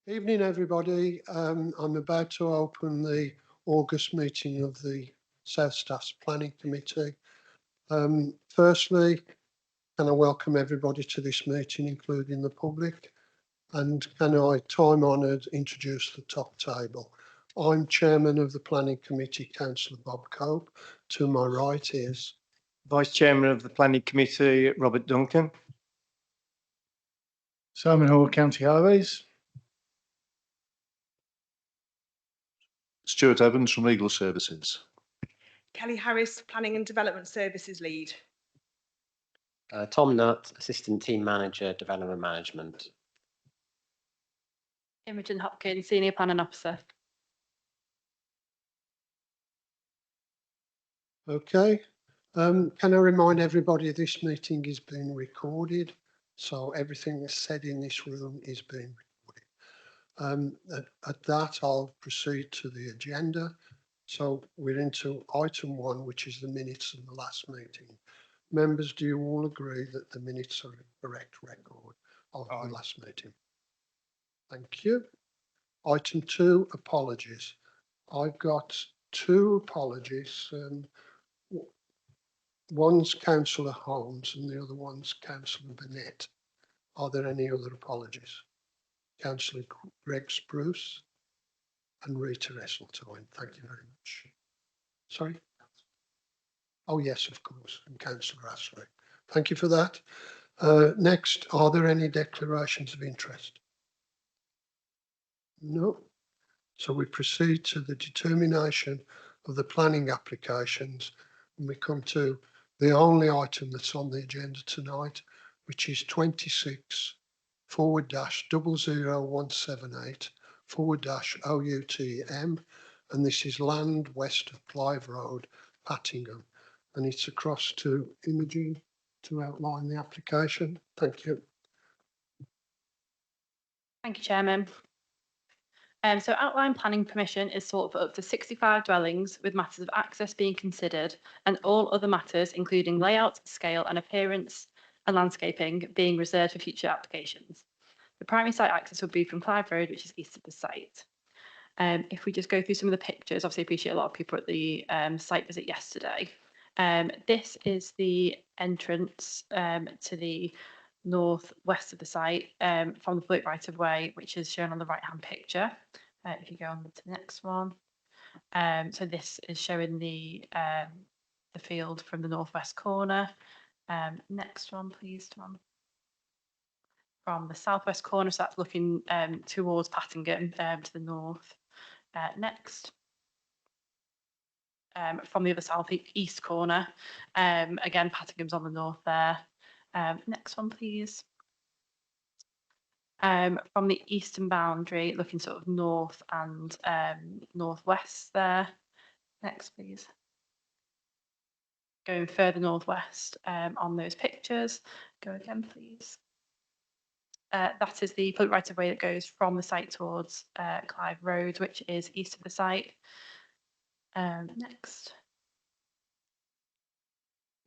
Evening, everybody. I'm about to open the August meeting of the South Staffs Planning Committee. Firstly, can I welcome everybody to this meeting, including the public? And can I, time honoured, introduce the top table? I'm Chairman of the Planning Committee, Councillor Bob Cope. To my right is Vice Chairman of the Planning Committee, Robert Duncan. Simon Hall, County Highways. Stuart Evans from Legal Services. Kelly Harris, Planning and Development Services Lead. Tom Nutt, Assistant Team Manager, Development Management. Imogen Hopkins, Senior Planning Officer. okay. Can I remind everybody this meeting is being recorded, so everything that's said in this room is being recorded. At that, I'll proceed to the agenda. So we're into item 1, which is the minutes of the last meeting. Members, do you all agree that the minutes are a correct record of the last meeting? Thank you. Item 2, apologies. I've got 2 apologies. One's Councillor Holmes and the other one's Councillor Burnett. Are there any other apologies? Councillor Greg Spruce and Rita Esseltine. Thank you very much. Sorry? Oh, yes, of course, and Councillor Ashley. Thank you for that. Next, are there any declarations of interest? No. So we proceed to the determination of the planning applications, and we come to the only item that's on the agenda tonight, which is 26/00178/OUTM, and this is land west of Clive Road, Pattingham, and it's across to Imogen to outline the application. Thank you. Thank you, Chairman. So outline planning permission is sought for up to 65 dwellings, with matters of access being considered and all other matters, including layout, scale and appearance and landscaping, being reserved for future applications. The primary site access will be from Clive Road, which is east of the site. If we just go through some of the pictures, obviously I appreciate a lot of people at the site visit yesterday. This is the entrance to the northwest of the site from the public right of way, which is shown on the right hand picture. If you go on to the next one. So this is showing the field from the northwest corner. Next one, please, Tom. From the southwest corner, so that's looking towards Pattingham to the north. Next. From the other southeast corner, again, Pattingham's on the north there. Next one, please. From the eastern boundary, looking sort of north and northwest there. Next, please. Going further northwest on those pictures. Go again, please. That is the public right of way that goes from the site towards Clive Road, which is east of the site. Next.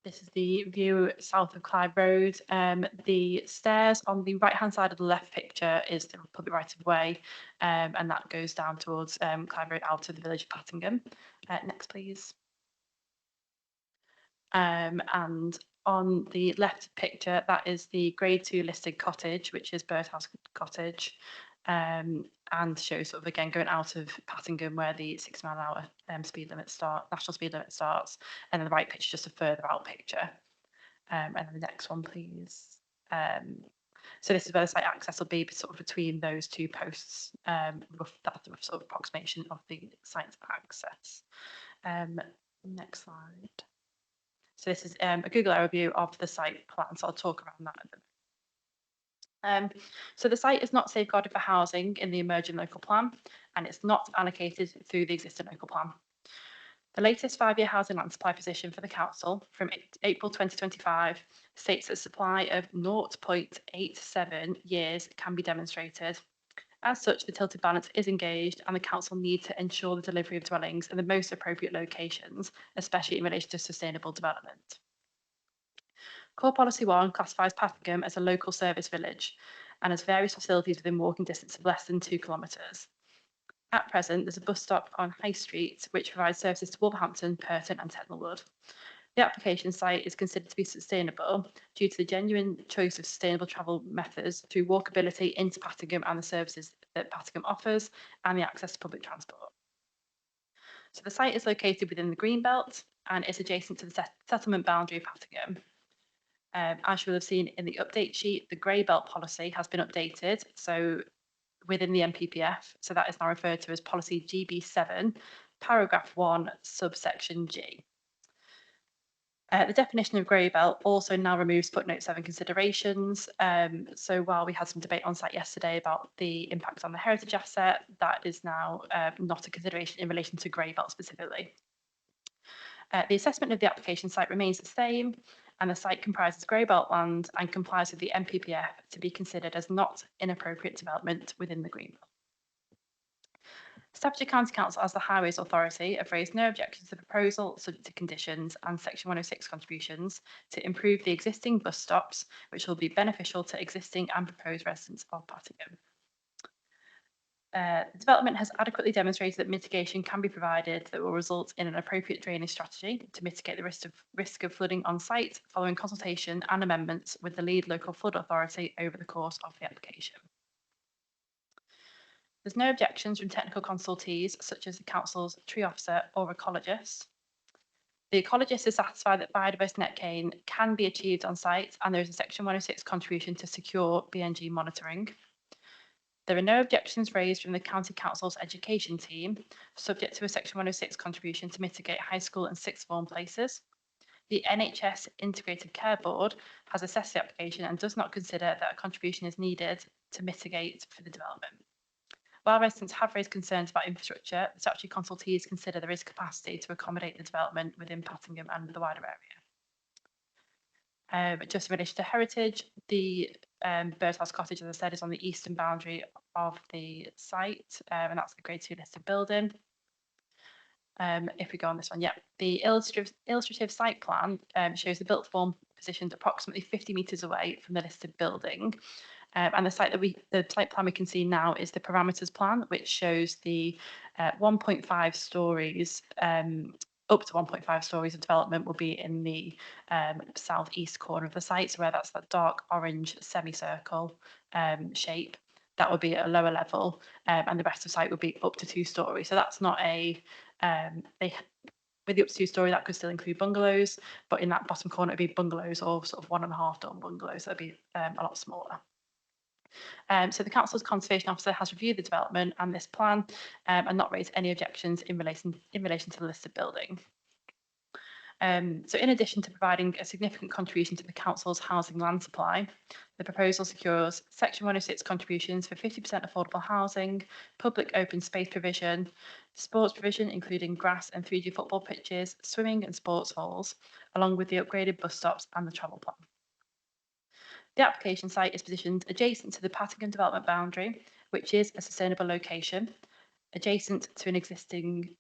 This is the view south of Clive Road. The stairs on the right hand side of the left picture is the public right of way, and that goes down towards Clive Road out of the village of Pattingham. Next, please. And on the left picture, that is the grade 2 listed cottage, which is Birdhouse Cottage, and shows sort of again going out of Pattingham where the 6 mile an hour speed limit national speed limit starts, and then the right picture just a further out picture. And then the next one, please. So this is where the site access will be sort of between those 2 posts. That's the sort of approximation of the site access. Next slide. So this is a Google Earth view of the site plan, so I'll talk around that a bit. So the site is not safeguarded for housing in the emerging local plan, and it's not allocated through the existing local plan. The latest 5-year housing land supply position for the council from April 2025 states that supply of 0.87 years can be demonstrated. As such, the tilted balance is engaged and the council needs to ensure the delivery of dwellings in the most appropriate locations, especially in relation to sustainable development. Core Policy 1 classifies Pattingham as a local service village, and has various facilities within walking distance of less than 2 kilometres. At present, there's a bus stop on High Street which provides services to Wolverhampton, Purton and Tettenwood. The application site is considered to be sustainable due to the genuine choice of sustainable travel methods through walkability into Pattingham and the services that Pattingham offers and the access to public transport. So the site is located within the Greenbelt and is adjacent to the settlement boundary of Pattingham. As you will have seen in the update sheet, the grey belt policy has been updated. So within the MPPF, so that is now referred to as policy GB7, paragraph 1, subsection G. The definition of grey belt also now removes footnote 7 considerations. So while we had some debate on site yesterday about the impact on the heritage asset, that is now not a consideration in relation to grey belt specifically. The assessment of the application site remains the same, and the site comprises grey belt land and complies with the MPPF to be considered as not inappropriate development within the green belt. Staffordshire County Council, as the Highways Authority, have raised no objections to the proposal subject to conditions and Section 106 contributions to improve the existing bus stops, which will be beneficial to existing and proposed residents of Pattingham. The development has adequately demonstrated that mitigation can be provided that will result in an appropriate drainage strategy to mitigate the risk of flooding on site following consultation and amendments with the lead local flood authority over the course of the application. There's no objections from technical consultees such as the council's tree officer or ecologist. The ecologist is satisfied that biodiverse net gain can be achieved on site, and there is a Section 106 contribution to secure BNG monitoring. There are no objections raised from the County Council's education team, subject to a Section 106 contribution to mitigate high school and sixth form places. The NHS Integrated Care Board has assessed the application and does not consider that a contribution is needed to mitigate for the development. While residents have raised concerns about infrastructure, the statutory consultees consider there is capacity to accommodate the development within Pattingham and the wider area. Just in relation to heritage, the Birdhouse Cottage, as I said, is on the eastern boundary of the site, and that's the Grade 2 listed building. If we go on this one, yeah, the illustrative site plan shows the built form positioned approximately 50 metres away from the listed building. And the site plan we can see now is the parameters plan, which shows the 1.5 stories, up to 1.5 stories of development will be in the southeast corner of the site. So where that's that dark orange semicircle shape, that would be at a lower level, and the rest of the site would be up to 2 stories. So that's not a, with the up to 2 story, that could still include bungalows, but in that bottom corner, it'd be bungalows or sort of 1.5 dorm bungalows. So it'd be a lot smaller. So the council's conservation officer has reviewed the development and this plan and not raised any objections in relation to the listed building. So in addition to providing a significant contribution to the council's housing land supply, the proposal secures Section 106 contributions for 50% affordable housing, public open space provision, sports provision including grass and 3G football pitches, swimming and sports halls, along with the upgraded bus stops and the travel plan. The application site is positioned adjacent to the Pattingham development boundary, which is a sustainable location, adjacent to an existing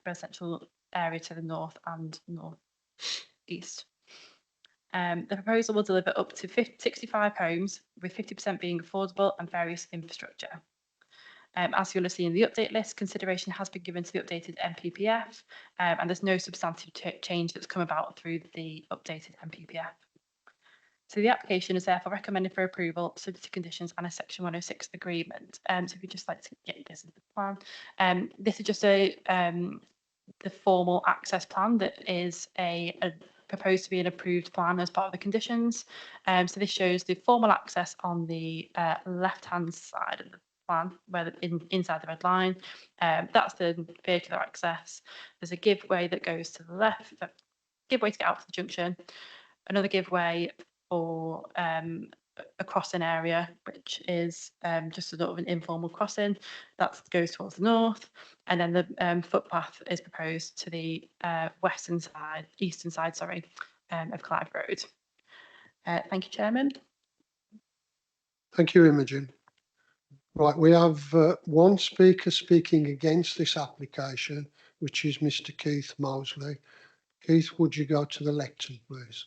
residential area to the north and northeast. The proposal will deliver up to 65 homes, with 50% being affordable and various infrastructure. As you'll have seen in the update list, consideration has been given to the updated MPPF, and there's no substantive change that's come about through the updated MPPF. So the application is therefore recommended for approval, subject to conditions and a Section 106 agreement. So if you'd just like to get this as the plan. This is just the formal access plan that is proposed to be an approved plan as part of the conditions. So this shows the formal access on the left-hand side of the plan, where inside the red line. That's the vehicular access. There's a give-way that goes to the left, give-way to get out to the junction, another give-way for a crossing area, which is just a sort of an informal crossing that goes towards the north, and then the footpath is proposed to the eastern side, of Clive Road. Thank you, Chairman. Thank you, Imogen. Right, we have one speaker speaking against this application, which is Mr. Keith Mosley. Keith, would you go to the lectern, please?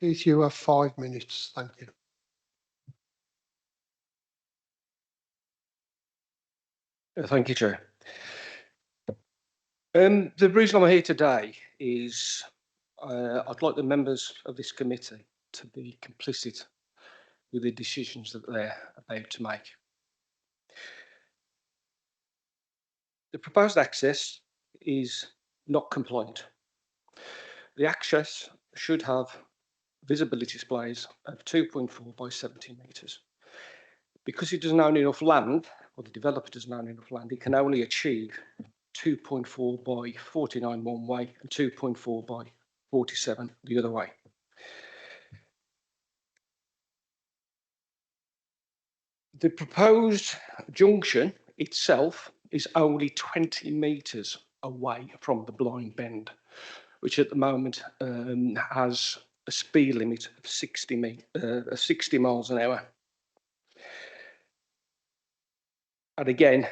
Keith, you have 5 minutes. Thank you. Thank you, Chair. The reason I'm here today is I'd like the members of this committee to be complicit with the decisions that they're about to make. The proposed access is not compliant. The access should have visibility displays of 2.4 by 70 metres. Because it doesn't own enough land, or the developer doesn't own enough land, it can only achieve 2.4 by 49 one way and 2.4 by 47 the other way. The proposed junction itself is only 20 metres away from the blind bend, which at the moment has a speed limit of 60 miles an hour. And again,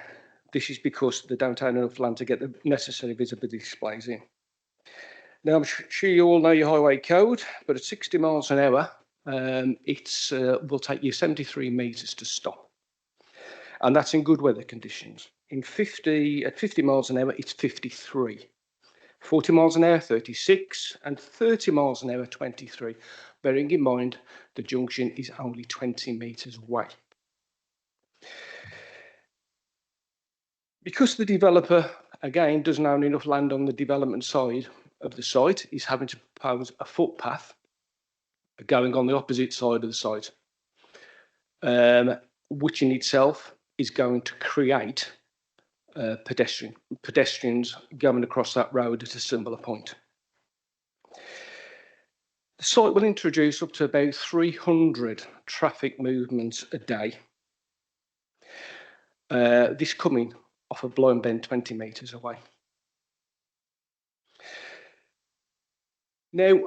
this is because they don't own enough land to get the necessary visibility displays in. Now, I'm sure you all know your highway code, but at 60 miles an hour, it will take you 73 metres to stop. And that's in good weather conditions. At 50 miles an hour, it's 53. 40 miles an hour, 36, and 30 miles an hour, 23. Bearing in mind, the junction is only 20 metres away. Because the developer, again, doesn't own enough land on the development side of the site, he's having to propose a footpath going on the opposite side of the site, which in itself is going to create pedestrians going across that road at a similar point. The site will introduce up to about 300 traffic movements a day. This coming off a blind bend 20 metres away. Now,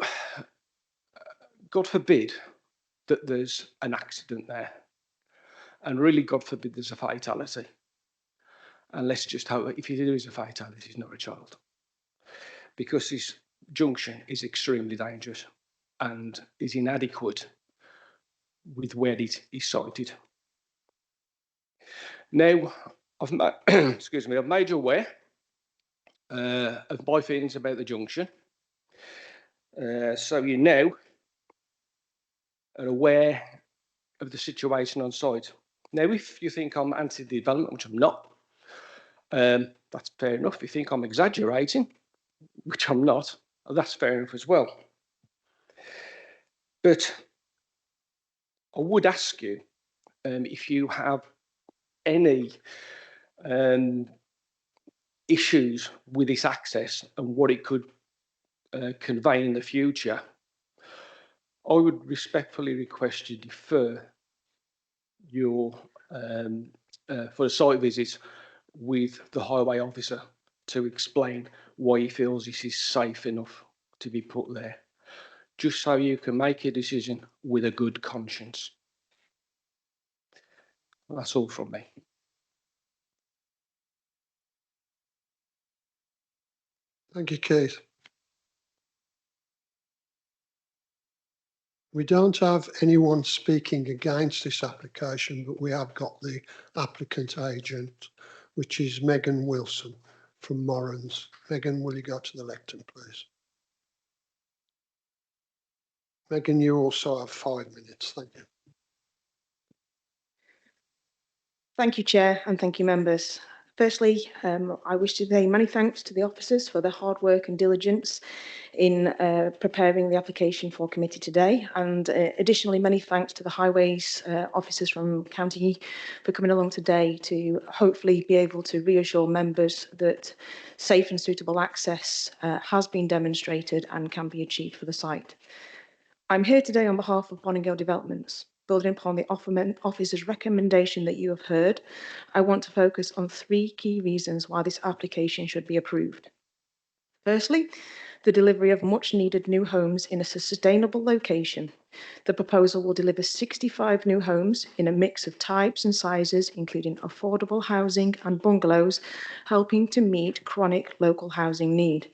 God forbid that there's an accident there, and really God forbid there's a fatality. And let's just hope if there is a fatality, it's not a child, because this junction is extremely dangerous and is inadequate with where it is sited. Now, I've made you aware of my feelings about the junction, so you now are aware of the situation on site. Now, if you think I'm anti-development, which I'm not, that's fair enough. If you think I'm exaggerating, which I'm not, that's fair enough as well. But I would ask you if you have any issues with this access and what it could convey in the future, I would respectfully request you defer your for a site visit with the highway officer to explain why he feels this is safe enough to be put there, just so you can make a decision with a good conscience. That's all from me. Thank you, Keith. We don't have anyone speaking against this application, but we have got the applicant agent, which is Megan Wilson from Morans. Megan, will you go to the lectern, please? Megan, you also have 5 minutes. Thank you. Thank you, Chair, and thank you, members. Firstly, I wish to pay many thanks to the officers for their hard work and diligence in preparing the application for committee today, and additionally many thanks to the highways officers from County for coming along today to hopefully be able to reassure members that safe and suitable access has been demonstrated and can be achieved for the site. I'm here today on behalf of Boningale Developments. Building upon the officer's recommendation that you have heard, I want to focus on 3 key reasons why this application should be approved. Firstly, the delivery of much needed new homes in a sustainable location. The proposal will deliver 65 new homes in a mix of types and sizes, including affordable housing and bungalows, helping to meet chronic local housing need.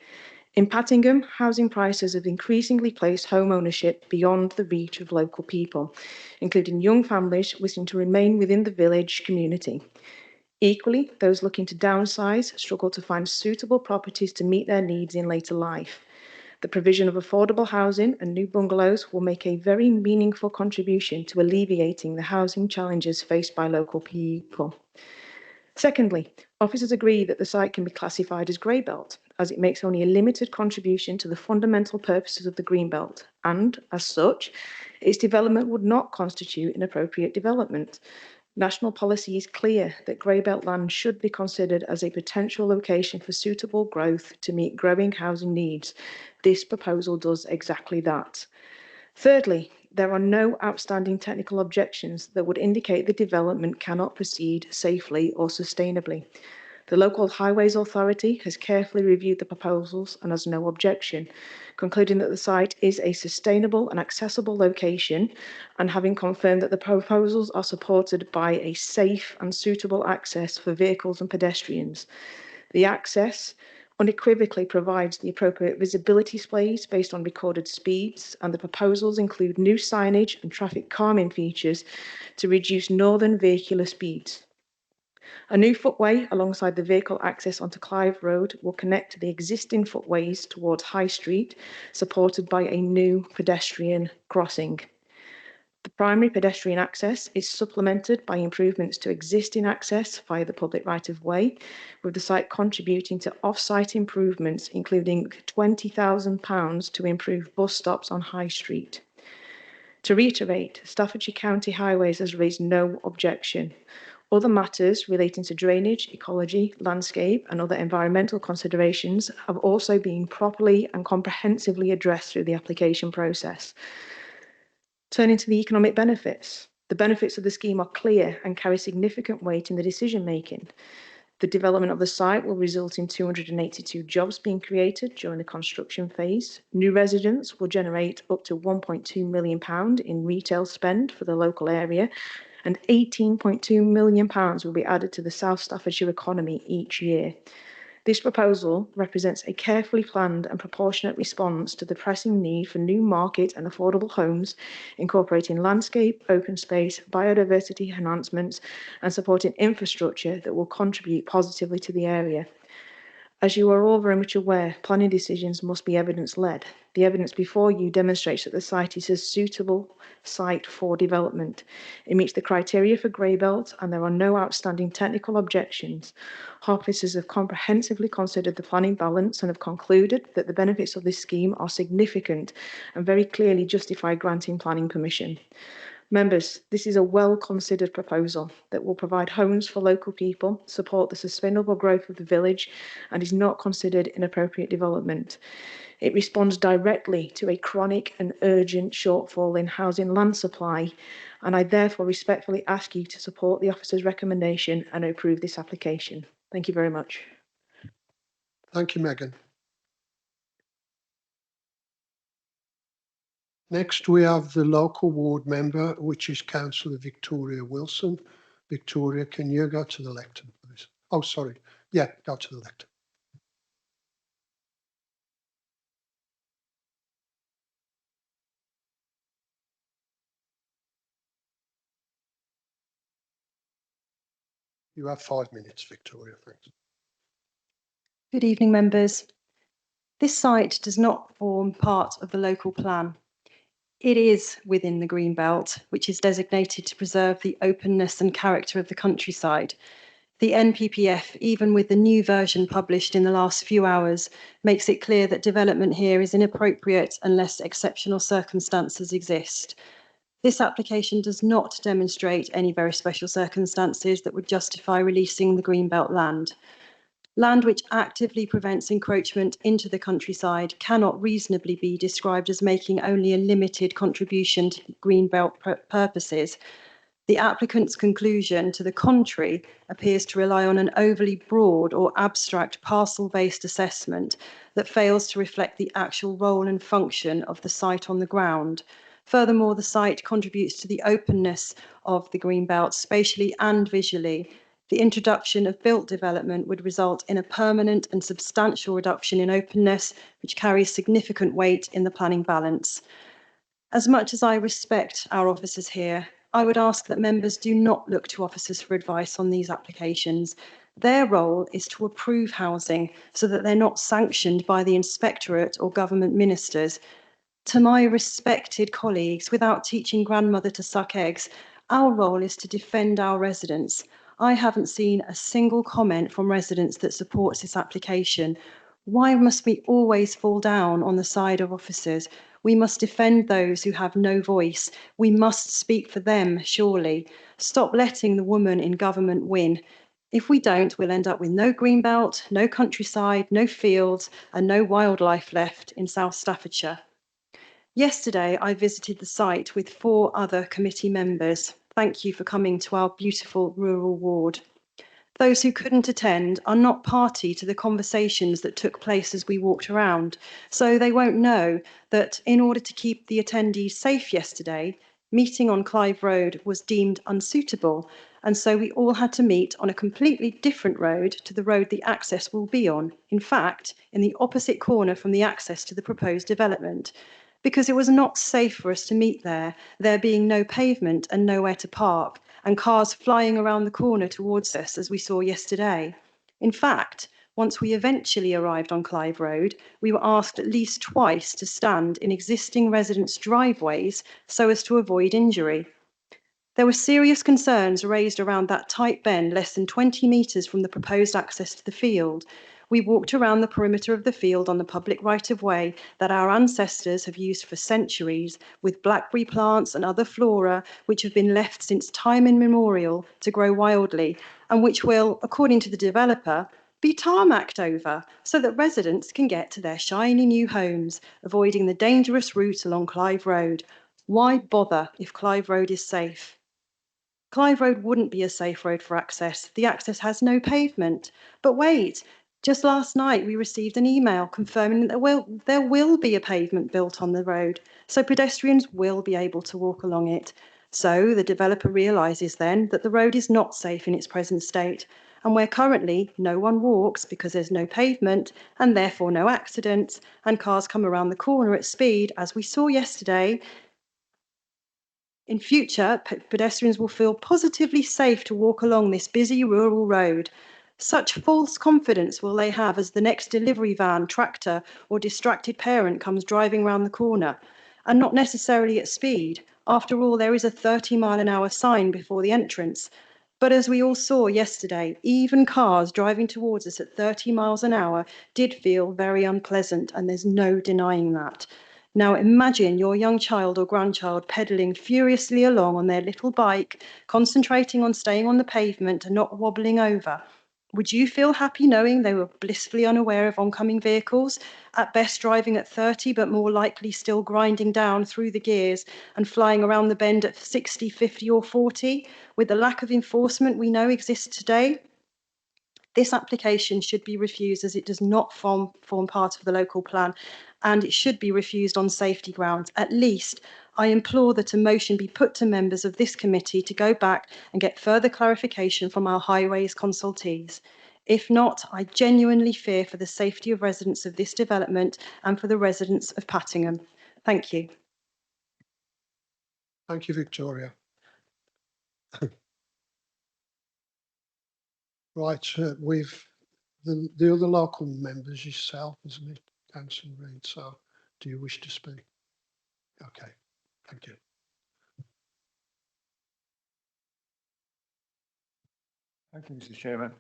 In Pattingham, housing prices have increasingly placed home ownership beyond the reach of local people, including young families wishing to remain within the village community. Equally, those looking to downsize struggle to find suitable properties to meet their needs in later life. The provision of affordable housing and new bungalows will make a very meaningful contribution to alleviating the housing challenges faced by local people. Secondly, officers agree that the site can be classified as grey belt, as it makes only a limited contribution to the fundamental purposes of the green belt, and as such, its development would not constitute inappropriate development. National policy is clear that grey belt land should be considered as a potential location for suitable growth to meet growing housing needs. This proposal does exactly that. Thirdly, there are no outstanding technical objections that would indicate the development cannot proceed safely or sustainably. The local highways authority has carefully reviewed the proposals and has no objection, concluding that the site is a sustainable and accessible location, and having confirmed that the proposals are supported by a safe and suitable access for vehicles and pedestrians. The access unequivocally provides the appropriate visibility displays based on recorded speeds, and the proposals include new signage and traffic calming features to reduce northern vehicular speeds. A new footway alongside the vehicle access onto Clive Road will connect to the existing footways towards High Street, supported by a new pedestrian crossing. The primary pedestrian access is supplemented by improvements to existing access via the public right-of-way, with the site contributing to off-site improvements, including £20,000 to improve bus stops on High Street. To reiterate, Staffordshire County Highways has raised no objection. Other matters relating to drainage, ecology, landscape and other environmental considerations have also been properly and comprehensively addressed through the application process. Turning to the economic benefits, the benefits of the scheme are clear and carry significant weight in the decision making. The development of the site will result in 282 jobs being created during the construction phase. New residents will generate up to £1.2 million in retail spend for the local area, and £18.2 million will be added to the South Staffordshire economy each year. This proposal represents a carefully planned and proportionate response to the pressing need for new market and affordable homes, incorporating landscape, open space, biodiversity enhancements, and supporting infrastructure that will contribute positively to the area. As you are all very much aware, planning decisions must be evidence-led. The evidence before you demonstrates that the site is a suitable site for development. It meets the criteria for grey belt and there are no outstanding technical objections. Officers have comprehensively considered the planning balance and have concluded that the benefits of this scheme are significant and very clearly justify granting planning permission. Members, this is a well-considered proposal that will provide homes for local people, support the sustainable growth of the village, and is not considered inappropriate development. It responds directly to a chronic and urgent shortfall in housing land supply, and I therefore respectfully ask you to support the officer's recommendation and approve this application. Thank you very much. Thank you, Megan. Next, we have the local ward member, which is Councillor Victoria Wilson. Victoria, can you go to the lectern, please? Oh, sorry. Yeah, go to the lectern. You have 5 minutes, Victoria, thanks. Good evening, members. This site does not form part of the local plan. It is within the Green Belt, which is designated to preserve the openness and character of the countryside. The NPPF, even with the new version published in the last few hours, makes it clear that development here is inappropriate unless exceptional circumstances exist. This application does not demonstrate any very special circumstances that would justify releasing the Greenbelt land. Land which actively prevents encroachment into the countryside cannot reasonably be described as making only a limited contribution to Greenbelt purposes. The applicant's conclusion, to the contrary, appears to rely on an overly broad or abstract parcel-based assessment that fails to reflect the actual role and function of the site on the ground. Furthermore, the site contributes to the openness of the Greenbelt spatially and visually. the introduction of built development would result in a permanent and substantial reduction in openness, which carries significant weight in the planning balance. As much as I respect our officers here, I would ask that members do not look to officers for advice on these applications. Their role is to approve housing so that they're not sanctioned by the inspectorate or government ministers. To my respected colleagues, without teaching grandmother to suck eggs, our role is to defend our residents. I haven't seen a single comment from residents that supports this application. Why must we always fall down on the side of officers? We must defend those who have no voice. We must speak for them, surely. Stop letting the woman in government win. If we don't, we'll end up with no greenbelt, no countryside, no fields, and no wildlife left in South Staffordshire. Yesterday, I visited the site with 4 other committee members. Thank you for coming to our beautiful rural ward. Those who couldn't attend are not party to the conversations that took place as we walked around, so they won't know that in order to keep the attendees safe yesterday, meeting on Clive Road was deemed unsuitable, and so we all had to meet on a completely different road to the road the access will be on. In fact, in the opposite corner from the access to the proposed development, because it was not safe for us to meet there being no pavement and nowhere to park, and cars flying around the corner towards us as we saw yesterday. In fact, once we eventually arrived on Clive Road, we were asked at least twice to stand in existing residents' driveways so as to avoid injury. There were serious concerns raised around that tight bend less than 20 metres from the proposed access to the field. We walked around the perimeter of the field on the public right-of-way that our ancestors have used for centuries, with blackberry plants and other flora which have been left since time immemorial to grow wildly, and which will, according to the developer, be tarmacked over so that residents can get to their shiny new homes, avoiding the dangerous route along Clive Road. Why bother if Clive Road is safe? Clive Road wouldn't be a safe road for access. The access has no pavement. But wait, just last night we received an email confirming that there will be a pavement built on the road, so pedestrians will be able to walk along it. So the developer realises then that the road is not safe in its present state, and where currently no one walks because there's no pavement and therefore no accidents, and cars come around the corner at speed, as we saw yesterday, in future, pedestrians will feel positively safe to walk along this busy rural road. Such false confidence will they have as the next delivery van, tractor, or distracted parent comes driving round the corner, and not necessarily at speed. After all, there is a 30-mile-an-hour sign before the entrance. But as we all saw yesterday, even cars driving towards us at 30 miles an hour did feel very unpleasant, and there's no denying that. Now imagine your young child or grandchild pedalling furiously along on their little bike, concentrating on staying on the pavement and not wobbling over. Would you feel happy knowing they were blissfully unaware of oncoming vehicles, at best driving at 30, but more likely still grinding down through the gears and flying around the bend at 60, 50 or 40, with the lack of enforcement we know exists today? This application should be refused as it does not form part of the local plan, and it should be refused on safety grounds. At least, I implore that a motion be put to members of this committee to go back and get further clarification from our highways consultees. If not, I genuinely fear for the safety of residents of this development and for the residents of Pattingham. Thank you. Thank you, Victoria. Right, with the other local members, yourself, isn't it, Councillor Reid? So, do you wish to speak? Okay, thank you. Thank you, Mr. Chairman.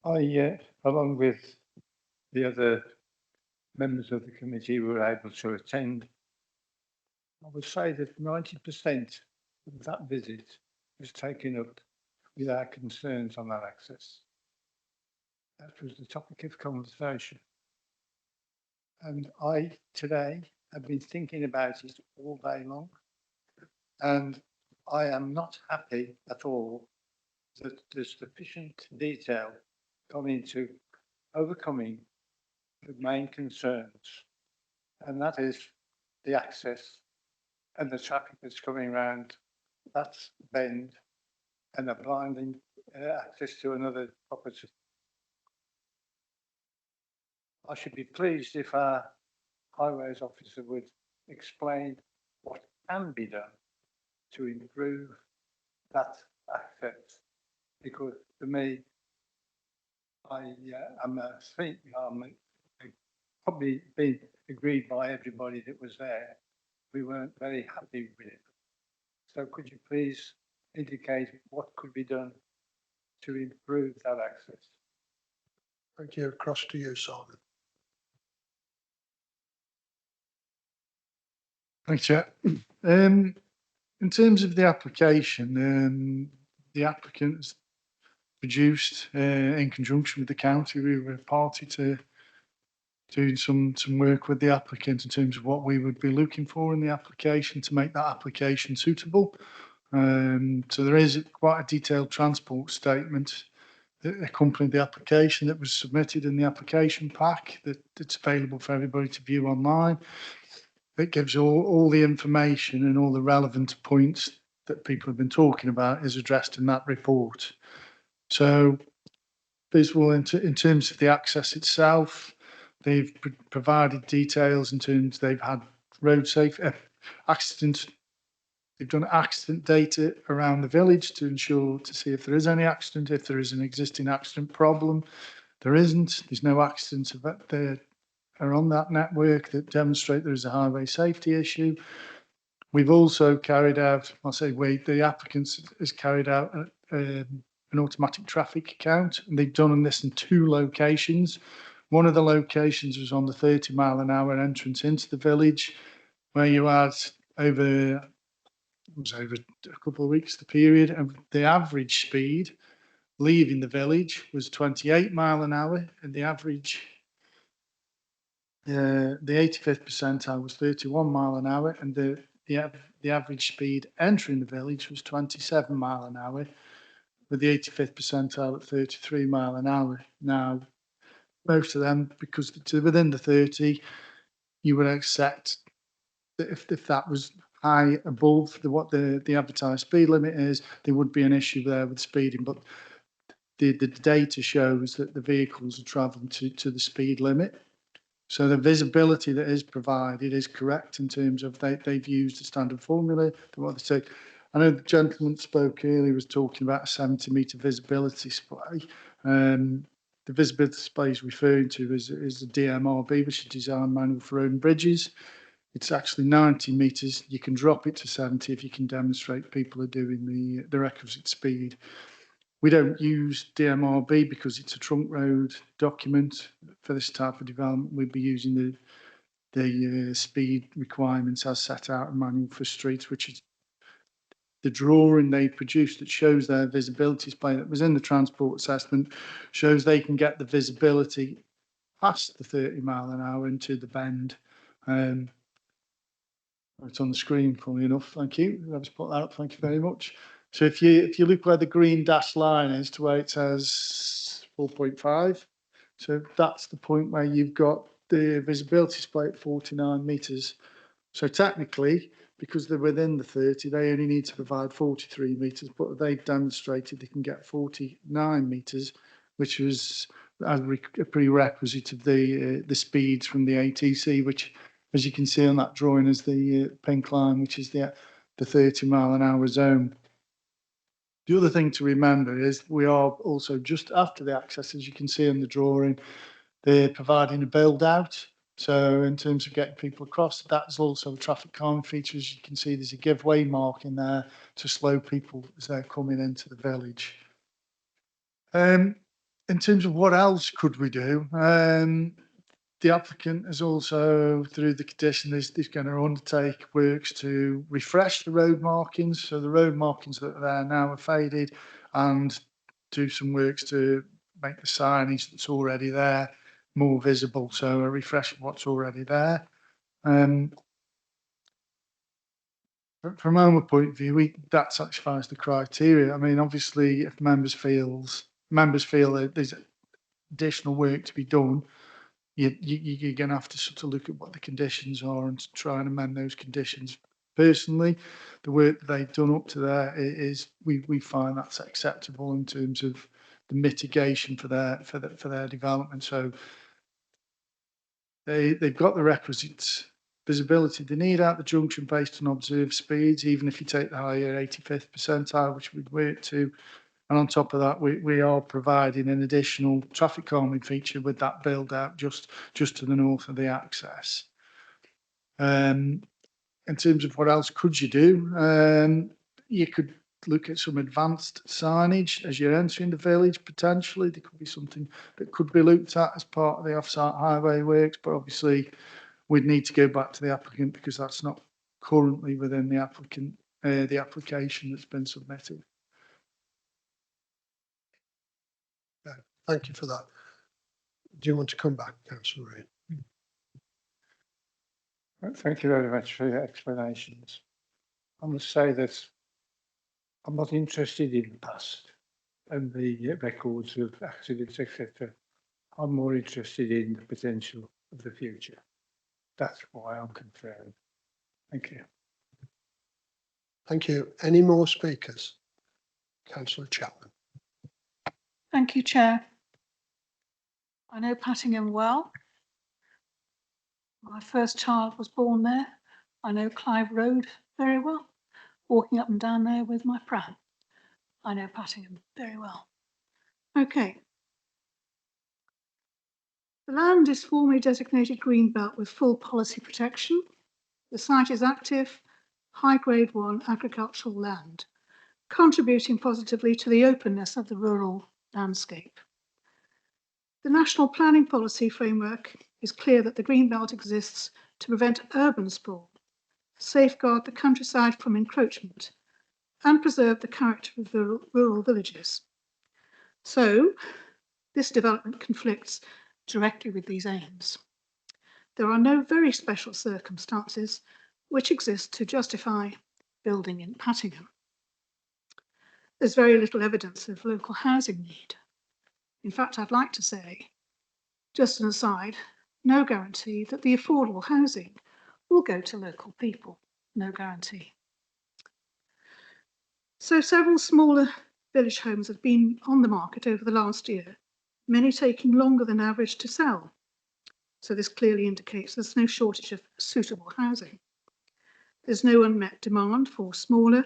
I, along with the other members of the committee who were able to attend, I would say that 90% of that visit was taken up with our concerns on that access. That was the topic of conversation. And I, today, have been thinking about it all day long. And I am not happy at all that there's sufficient detail gone into overcoming the main concerns. And that is the access and the traffic that's coming around that bend and a blinding access to another property. I should be pleased if our highways officer would explain what can be done to improve that access, because for me, I am a think probably been agreed by everybody that was there. We weren't very happy with it. So could you please indicate what could be done to improve that access? Thank you. Across to you, Simon. Thanks, Chair. In terms of the application, the applicant has produced, in conjunction with the county, we were a party to doing some work with the applicant in terms of what we would be looking for in the application to make that application suitable. So there is quite a detailed transport statement that accompanied the application that was submitted in the application pack that's available for everybody to view online. It gives all the information and all the relevant points that people have been talking about is addressed in that report. So visible in terms of the access itself, they've provided details in terms they've had road safe accident. They've done accident data around the village to see if there is any accident, if there is an existing accident problem. There isn't. There's no accidents that are on that network that demonstrate there is a highway safety issue. We've also carried out, the applicants has carried out an automatic traffic count, and they've done this in 2 locations. One of the locations was on the 30-mile-an-hour entrance into the village, where you had over a couple of weeks, the period, and the average speed leaving the village was 28 mile an hour, and the average, the 85th percentile was 31 mile an hour, and the average speed entering the village was 27 mile an hour, with the 85th percentile at 33 mile an hour. Now, most of them, because within the 30, you would accept that if that was high above what the advertised speed limit is, there would be an issue there with speeding. But the data shows that the vehicles are travelling to the speed limit. So the visibility that is provided is correct in terms of they've used a standard formula. What they say. I know the gentleman spoke earlier was talking about a 70-metre visibility display. The visibility display he's referring to is the DMRB, which is Design Manual for Road and Bridges. It's actually 90 metres. You can drop it to 70 if you can demonstrate people are doing the requisite speed. We don't use DMRB because it's a trunk road document. For this type of development, we'd be using the speed requirements as set out in Manual for Streets, which is the drawing they produced that shows their visibility display that was in the transport assessment, shows they can get the visibility past the 30 mile an hour into the bend. It's on the screen, funnily enough. Thank you. Let's put that up. Thank you very much. So if you look where the green dashed line is to where it says 4.5, so that's the point where you've got the visibility display at 49 metres. So technically, because they're within the 30, they only need to provide 43 metres, but they've demonstrated they can get 49 metres, which was a prerequisite of the speeds from the ATC, which, as you can see on that drawing, is the pink line, which is the 30 mile an hour zone. The other thing to remember is we are also just after the access, as you can see in the drawing, they're providing a build out. So in terms of getting people across, that's also a traffic calming feature. As you can see, there's a giveaway mark in there to slow people as they're coming into the village. In terms of what else could we do, the applicant is also, through the condition, is going to undertake works to refresh the road markings. So the road markings that are there now are faded, and do some works to make the signage that's already there more visible. So a refresh of what's already there. From our point of view, that satisfies the criteria. I mean, obviously, if members feel that there's additional work to be done, you're going to have to sort of look at what the conditions are and try and amend those conditions personally, the work that they've done up to there is we find that's acceptable in terms of the mitigation for their development. So they've got the requisite visibility they need out the junction based on observed speeds, even if you take the higher 85th percentile, which we'd work to. And on top of that, we are providing an additional traffic calming feature with that build out just to the north of the access. In terms of what else could you do, you could look at some advanced signage as you're entering the village. Potentially, there could be something that could be looked at as part of the off-site highway works, but obviously we'd need to go back to the applicant because that's not currently within the application that's been submitted. Thank you for that. Do you want to come back, Councillor Reid? Thank you very much for your explanations. I must say that I'm not interested in the past and the records of accidents, etc. I'm more interested in the potential of the future. That's why I'm concerned. Thank you. Thank you. Any more speakers? Councillor Chapman. Thank you, Chair. I know Pattingham well. My first child was born there. I know Clive Road very well, walking up and down there with my pram. I know Pattingham very well. Okay. The land is formally designated Greenbelt with full policy protection. The site is active, high grade 1 agricultural land, contributing positively to the openness of the rural landscape. The National Planning Policy Framework is clear that the Greenbelt exists to prevent urban sprawl, safeguard the countryside from encroachment, and preserve the character of rural villages. So, this development conflicts directly with these aims. There are no very special circumstances which exist to justify building in Pattingham. There's very little evidence of local housing need. In fact, I'd like to say, just an aside, no guarantee that the affordable housing will go to local people. No guarantee. So several smaller village homes have been on the market over the last year, many taking longer than average to sell. So this clearly indicates there's no shortage of suitable housing. There's no unmet demand for smaller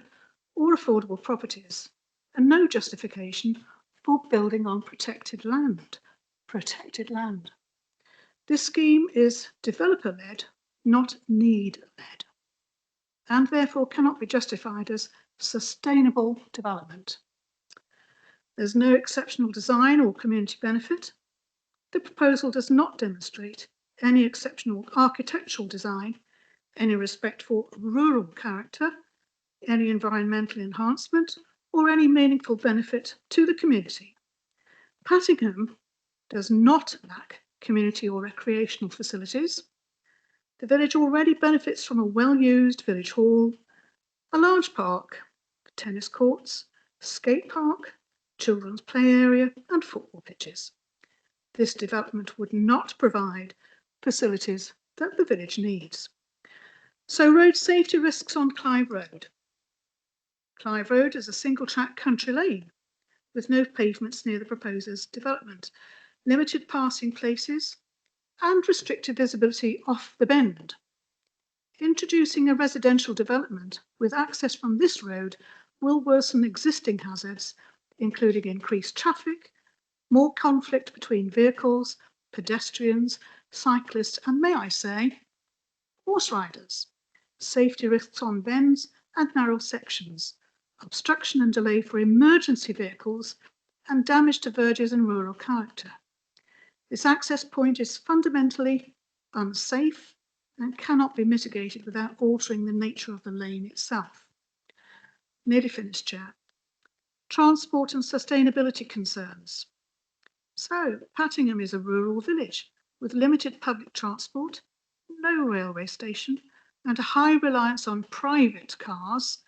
or affordable properties, and no justification for building on protected land. Protected land. This scheme is developer-led, not need-led, and therefore cannot be justified as sustainable development. There's no exceptional design or community benefit. The proposal does not demonstrate any exceptional architectural design, any respect for rural character, any environmental enhancement, or any meaningful benefit to the community. Pattingham does not lack community or recreational facilities. The village already benefits from a well-used village hall, a large park, tennis courts, skate park, children's play area, and football pitches. This development would not provide facilities that the village needs. So road safety risks on Clive Road. Clive Road is a single-track country lane with no pavements near the proposer's development, limited passing places, and restricted visibility off the bend. Introducing a residential development with access from this road will worsen existing hazards, including increased traffic, more conflict between vehicles, pedestrians, cyclists, and may I say, horse riders, safety risks on bends and narrow sections, obstruction and delay for emergency vehicles, and damage to verges and rural character. This access point is fundamentally unsafe and cannot be mitigated without altering the nature of the lane itself. Nearly finished, Chair. Transport and sustainability concerns. So, Pattingham is a rural village with limited public transport, no railway station, and a high reliance on private cars.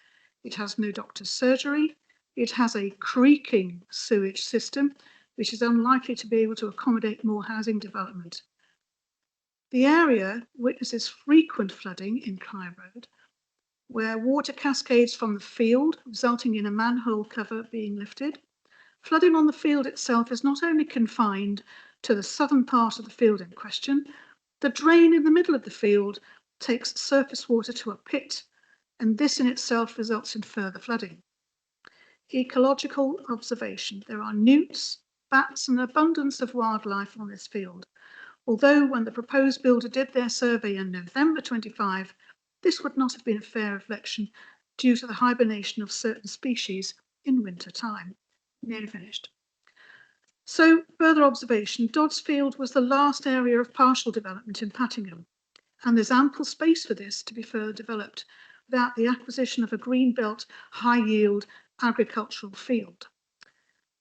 It has no doctor's surgery. It has a creaking sewage system, which is unlikely to be able to accommodate more housing development. The area witnesses frequent flooding in Clive Road, where water cascades from the field, resulting in a manhole cover being lifted. Flooding on the field itself is not only confined to the southern part of the field in question, the drain in the middle of the field takes surface water to a pit, and this in itself results in further flooding. Ecological observation. There are newts, bats, and an abundance of wildlife on this field. Although when the proposed builder did their survey in November 25, this would not have been a fair reflection due to the hibernation of certain species in winter time. Nearly finished. So, further observation, Doddsfield was the last area of partial development in Pattingham, and there's ample space for this to be further developed without the acquisition of a greenbelt, high-yield agricultural field.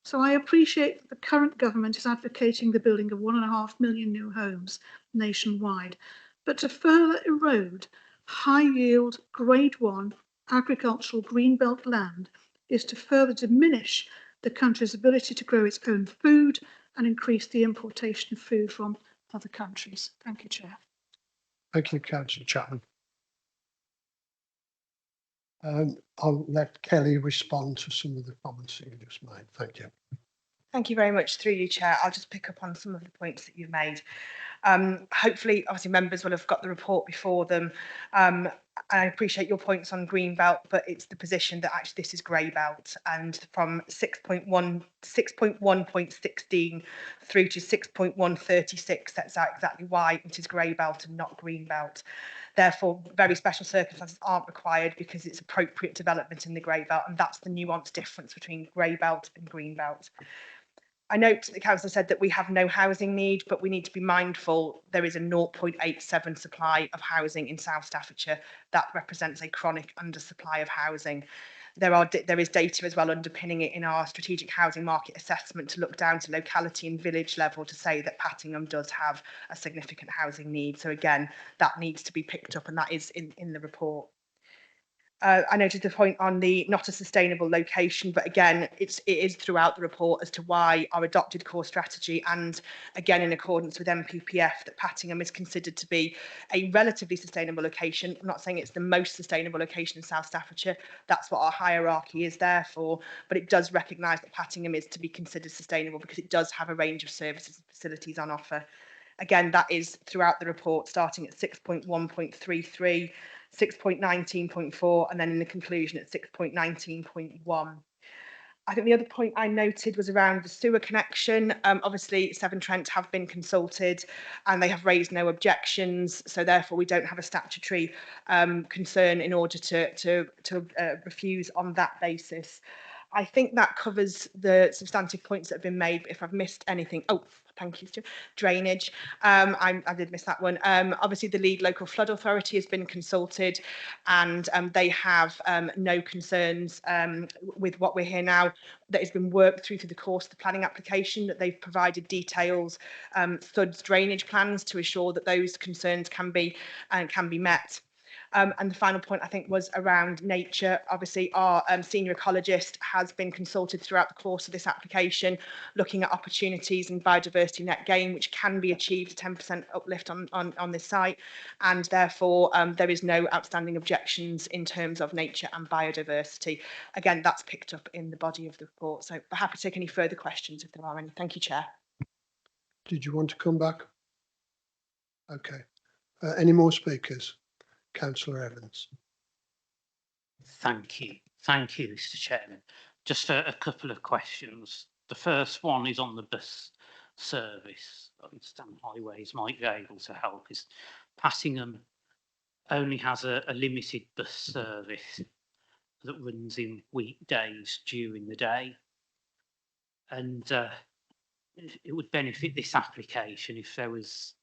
So I appreciate that the current government is advocating the building of 1.5 million new homes nationwide, but to further erode high-yield, Grade 1 agricultural greenbelt land is to further diminish the country's ability to grow its own food and increase the importation of food from other countries. Thank you, Chair. Thank you, Councillor Chapman. I'll let Kelly respond to some of the comments that you just made. Thank you. Thank you very much. Through you, Chair, I'll just pick up on some of the points that you've made. Hopefully, obviously, members will have got the report before them. I appreciate your points on Greenbelt, but it's the position that actually this is grey belt, and from 6.1.16 through to 6.136 sets out exactly why it is grey belt and not green belt. Therefore, very special circumstances aren't required because it's appropriate development in the grey belt, and that's the nuanced difference between grey belt and green belt. I note that the council said that we have no housing need, but we need to be mindful there is a 0.87 supply of housing in South Staffordshire. That represents a chronic undersupply of housing. There is data as well underpinning it in our strategic housing market assessment to look down to locality and village level to say that Pattingham does have a significant housing need. So again, that needs to be picked up, and that is in the report. I noted the point on the not a sustainable location, but again, it is throughout the report as to why our adopted core strategy and again in accordance with NPPF that Pattingham is considered to be a relatively sustainable location. I'm not saying it's the most sustainable location in South Staffordshire. That's what our hierarchy is there for, but it does recognise that Pattingham is to be considered sustainable because it does have a range of services and facilities on offer. Again, that is throughout the report, starting at 6.1.33, 6.19.4, and then in the conclusion at 6.19.1. I think the other point I noted was around the sewer connection. Obviously, Severn Trent have been consulted and they have raised no objections. So therefore, we don't have a statutory concern in order to refuse on that basis. I think that covers the substantive points that have been made. But if I've missed anything, oh, thank you, Stu. Drainage. I did miss that one. Obviously, the lead local flood authority has been consulted, and they have no concerns with what we're here now. That has been worked through the course of the planning application. That they've provided details, SUDS drainage plans to ensure that those concerns can be met. And the final point, I think, was around nature. Obviously, our senior ecologist has been consulted throughout the course of this application, looking at opportunities in biodiversity net gain, which can be achieved, a 10% uplift on this site. And therefore, there is no outstanding objections in terms of nature and biodiversity. Again, that's picked up in the body of the report. So I'm happy to take any further questions if there are any. Thank you, Chair. Did you want to come back? Okay. Any more speakers? Councillor Evans. Thank you, Mr. Chairman. Just a couple of questions. The first one is on the bus service. I understand Highways might be able to help. Is Pattingham only has a limited bus service that runs in weekdays during the day, and it would benefit this application if there was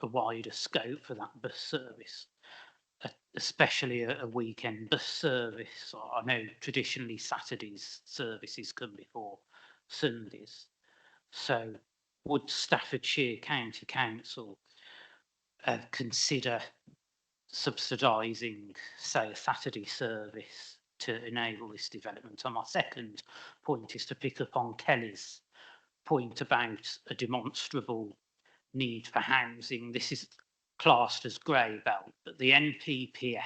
a wider scope for that bus service, especially a weekend bus service. I know traditionally Saturdays services come before Sundays. So would Staffordshire County Council consider subsidising, say, a Saturday service to enable this development? And my second point is to pick up on Kelly's point about a demonstrable need for housing. This is classed as grey belt, but the NPPF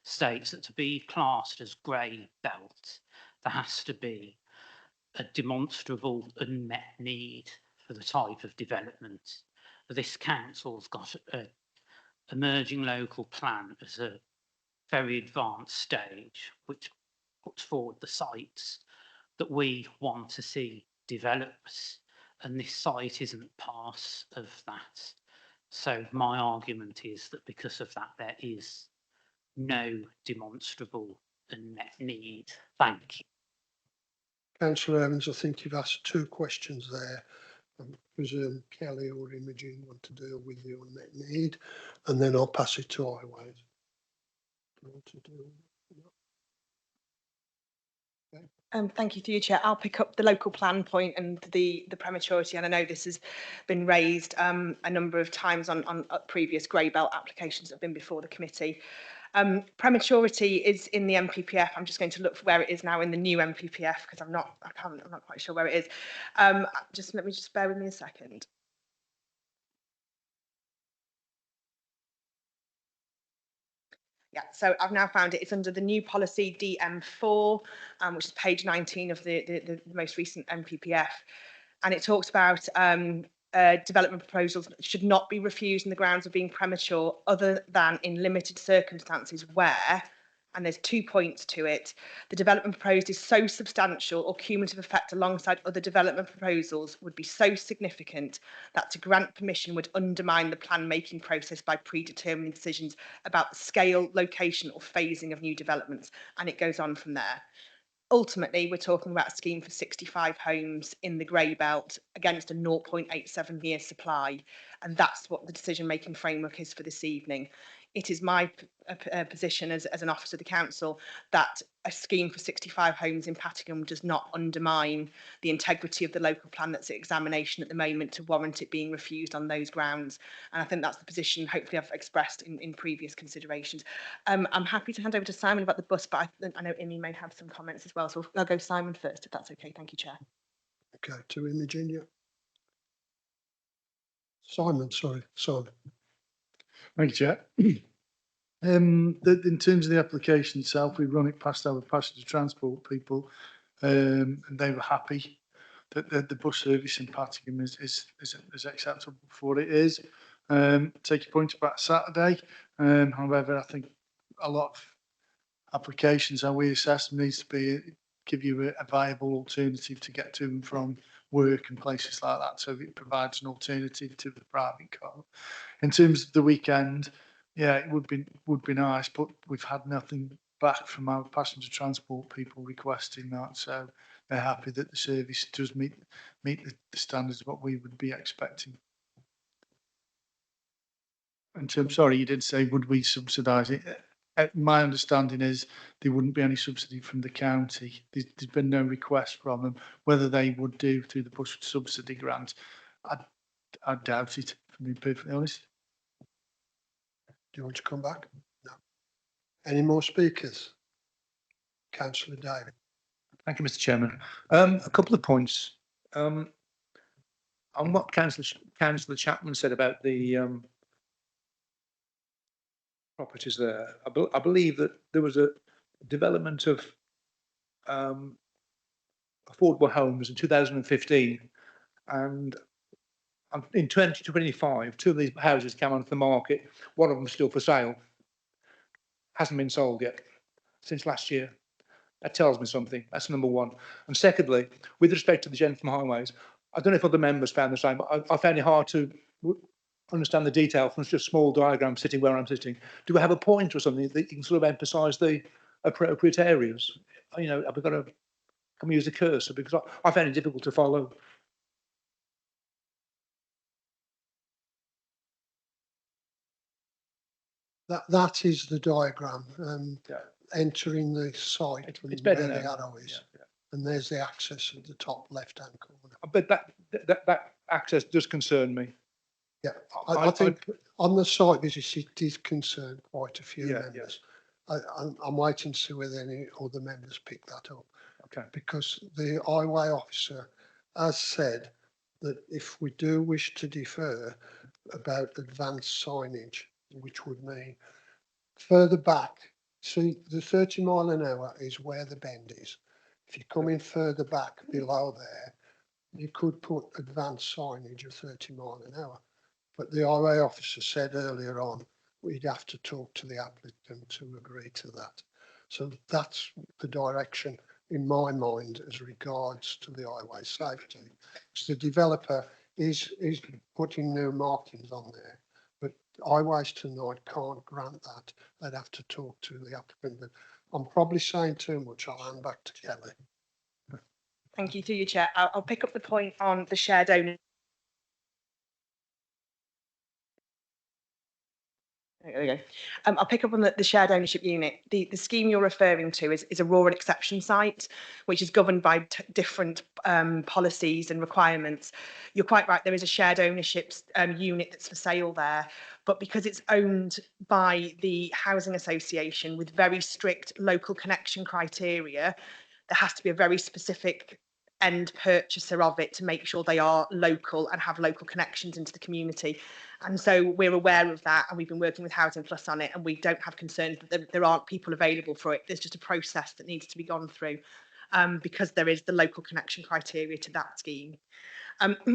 states that to be classed as grey belt, there has to be a demonstrable unmet need for the type of development. This council's got a emerging local plan as a very advanced stage, which puts forward the sites that we want to see developed, and this site isn't part of that. So my argument is that because of that, there is no demonstrable unmet need. Thank you. Councillor Evans, I think you've asked two questions there. I presume Kelly or Imogen want to deal with the unmet need, and then I'll pass it to Highways. Do you want to do Thank you, through you, Chair. I'll pick up the local plan point and the prematurity, and I know this has been raised a number of times on previous grey belt applications that have been before the committee. Prematurity is in the MPPF. I'm just going to look for where it is now in the new MPPF because I'm not quite sure where it is. Let me just bear with me a second. Yeah, so I've now found it. It's under the new policy DM4, which is page 19 of the most recent MPPF. And it talks about development proposals should not be refused on the grounds of being premature other than in limited circumstances where, and there's 2 points to it, the development proposed is so substantial or cumulative effect alongside other development proposals would be so significant that to grant permission would undermine the plan making process by predetermining decisions about the scale, location or phasing of new developments. And it goes on from there. Ultimately, we're talking about a scheme for 65 homes in the grey belt against a 0.87 year supply. And that's what the decision-making framework is for this evening. It is my position as an officer of the council that a scheme for 65 homes in Pattingham does not undermine the integrity of the local plan that's at examination at the moment to warrant it being refused on those grounds. And I think that's the position hopefully I've expressed in previous considerations. I'm happy to hand over to Simon about the bus, but I know Imi may have some comments as well. So I'll go Simon first, if that's okay. Thank you, Chair. Okay, to Imogen, yeah. Simon, sorry. Thank you, Chair. In terms of the application itself, we run it past our passenger transport people, and they were happy that the bus service in Pattingham is acceptable for what it is. Take your point about Saturday. However, I think a lot of applications, how we assess them, needs to be give you a viable alternative to get to and from work and places like that. So it provides an alternative to the private car. In terms of the weekend, yeah, it would be nice, but we've had nothing back from our passenger transport people requesting that. So they're happy that the service does meet the standards of what we would be expecting. And so, sorry, you did say, would we subsidise it? My understanding is there wouldn't be any subsidy from the county. There's been no request from them. Whether they would do through the bus subsidy grant, I doubt it, to be perfectly honest. Do you want to come back? No. Any more speakers? Councillor David. Thank you, Mr. Chairman. A couple of points. On what Councillor Chapman said about the properties there, I believe that there was a development of affordable homes in 2015, and in 2025, 2 of these houses came onto the market. One of them is still for sale. Hasn't been sold yet since last year. That tells me something. That's number one. And secondly, with respect to the gentleman from Highways, I don't know if other members found the same, but I found it hard to understand the detail from just a small diagram sitting where I'm sitting. Do we have a point or something that you can sort of emphasise the appropriate areas? You know, have we got to, can we use a cursor? Because I found it difficult to follow. That is the diagram. Yeah. Entering the site It's where better the now. arrow is, Yeah. and there's the access at the top left-hand corner. But that access does concern me. Yeah, I think on the site visit it did concern quite a few members. I'm waiting to see whether any other members pick that up. Okay. Because the highway officer has said that if we do wish to defer about advanced signage, which would mean further back See, the 30 mile an hour is where the bend is. If you come in further back below there, you could put advanced signage of 30 mile an hour. But the highway officer said earlier on, we'd have to talk to the applicant to agree to that. So that's the direction in my mind as regards to the highway safety. So the developer is putting new markings on there, but highways tonight can't grant that. They'd have to talk to the applicant, but I'm probably saying too much. I'll hand back to Kelly. Thank you, through your chair. I'll pick up the point on the shared ownership. There we go. I'll pick up on the shared ownership unit. The scheme you're referring to is a rural exception site, which is governed by different policies and requirements. You're quite right, there is a shared ownership unit that's for sale there, but because it's owned by the housing association with very strict local connection criteria, there has to be a very specific end purchaser of it to make sure they are local and have local connections into the community. And so we're aware of that, and we've been working with Housing Plus on it, and we don't have concerns that there aren't people available for it. There's just a process that needs to be gone through because there is the local connection criteria to that scheme.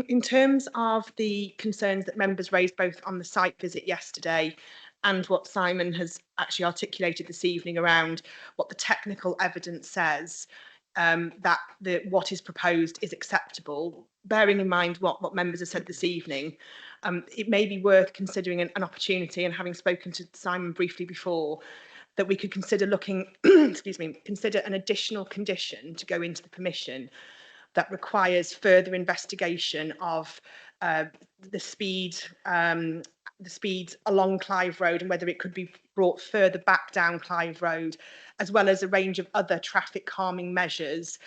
In terms of the concerns that members raised both on the site visit yesterday and what Simon has actually articulated this evening around what the technical evidence says, that what is proposed is acceptable, bearing in mind what members have said this evening, it may be worth considering an opportunity, and having spoken to Simon briefly before, that we could consider looking, excuse me, consider an additional condition to go into the permission that requires further investigation of the speeds along Clive Road and whether it could be brought further back down Clive Road, as well as a range of other traffic calming measures.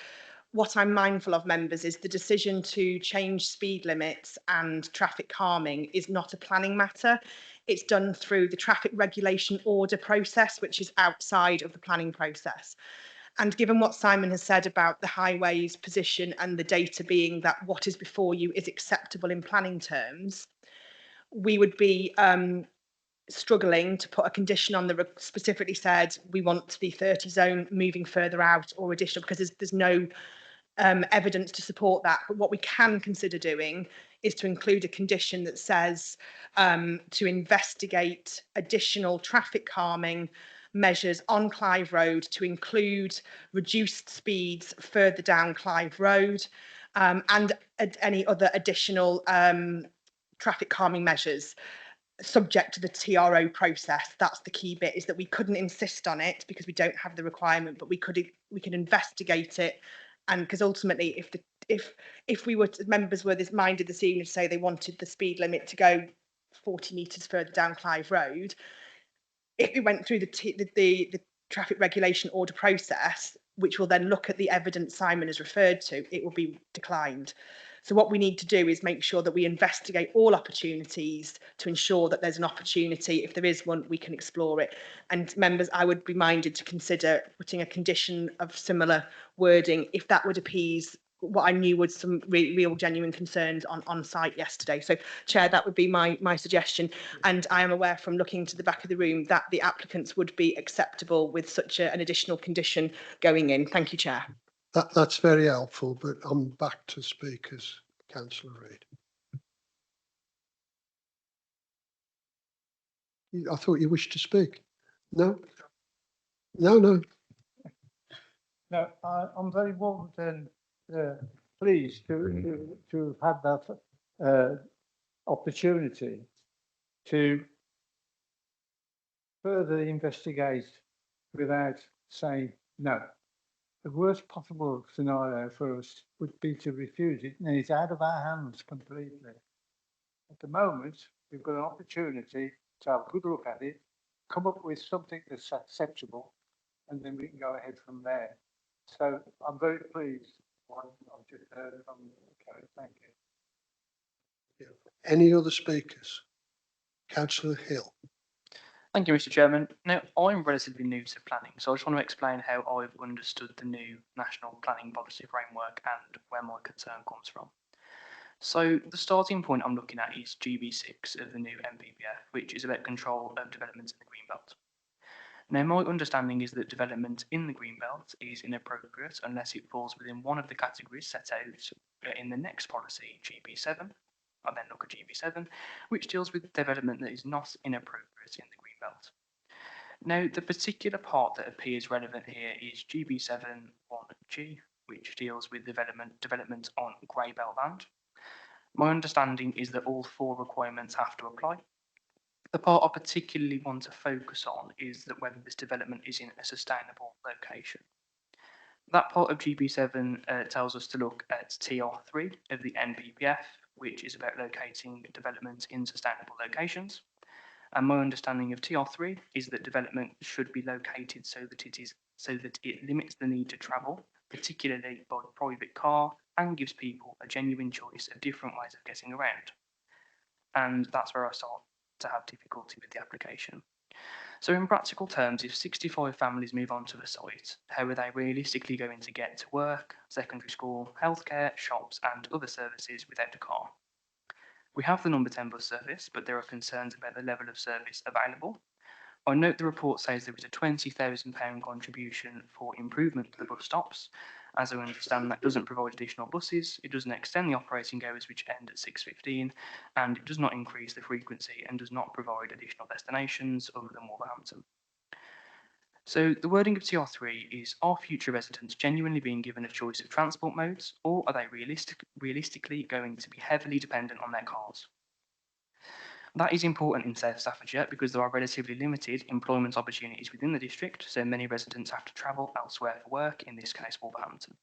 What I'm mindful of, members, is the decision to change speed limits and traffic calming is not a planning matter. It's done through the traffic regulation order process, which is outside of the planning process. And given what Simon has said about the highway's position and the data being that what is before you is acceptable in planning terms, we would be struggling to put a condition on the specifically said we want the 30 zone moving further out or additional, because there's no evidence to support that. But what we can consider doing is to include a condition that says to investigate additional traffic calming measures on Clive Road, to include reduced speeds further down Clive Road and any other additional traffic calming measures subject to the TRO process. That's the key bit, is that we couldn't insist on it because we don't have the requirement, but we could investigate it. And because ultimately, if we were members were this minded this evening to say they wanted the speed limit to go 40 metres further down Clive Road, if it went through the traffic regulation order process, which will then look at the evidence Simon has referred to, it will be declined. So what we need to do is make sure that we investigate all opportunities to ensure that there's an opportunity. If there is one, we can explore it. And members, I would be minded to consider putting a condition of similar wording if that would appease what I knew was some real genuine concerns on site yesterday. So, Chair, that would be my suggestion. And I am aware from looking to the back of the room that the applicants would be acceptable with such an additional condition going in. Thank you, Chair. That's very helpful, but I'm back to speakers. Councillor Reid. I thought you wished to speak. No? No. No, I'm very warm and pleased to have had that opportunity to further investigate without saying no. The worst possible scenario for us would be to refuse it, and it's out of our hands completely. At the moment, we've got an opportunity to have a good look at it, come up with something that's acceptable, and then we can go ahead from there. So I'm very pleased with what I've just heard from Kerry. Thank you. Any other speakers? Councillor Hill. Thank you, Mr. Chairman. Now, I'm relatively new to planning, so I just want to explain how I've understood the new National Planning Policy Framework and where my concern comes from. So the starting point I'm looking at is GB6 of the new NPPF, which is about control of developments in the Greenbelt. Now, my understanding is that development in the Greenbelt is inappropriate unless it falls within one of the categories set out in the next policy, GB7. I then look at GB7, which deals with development that is not inappropriate in the Greenbelt. Now, the particular part that appears relevant here is GB7 1G, which deals with development on grey belt land. My understanding is that all 4 requirements have to apply. The part I particularly want to focus on is that whether this development is in a sustainable location. That part of GB7 tells us to look at TR3 of the NPPF, which is about locating development in sustainable locations. And my understanding of TR3 is that development should be located so that it limits the need to travel, particularly by private car, and gives people a genuine choice of different ways of getting around. And that's where I start to have difficulty with the application. So in practical terms, if 65 families move onto the site, how are they realistically going to get to work, secondary school, healthcare, shops and other services without a car? We have the number 10 bus service, but there are concerns about the level of service available. I note the report says there is a £20,000 contribution for improvement to the bus stops. As I understand, that doesn't provide additional buses, it doesn't extend the operating hours which end at 6:15, and it does not increase the frequency and does not provide additional destinations other than Wolverhampton. So the wording of TR3 is, are future residents genuinely being given a choice of transport modes, or are they realistically going to be heavily dependent on their cars? That is important in South Staffordshire because there are relatively limited employment opportunities within the district, so many residents have to travel elsewhere for work, in this case Wolverhampton.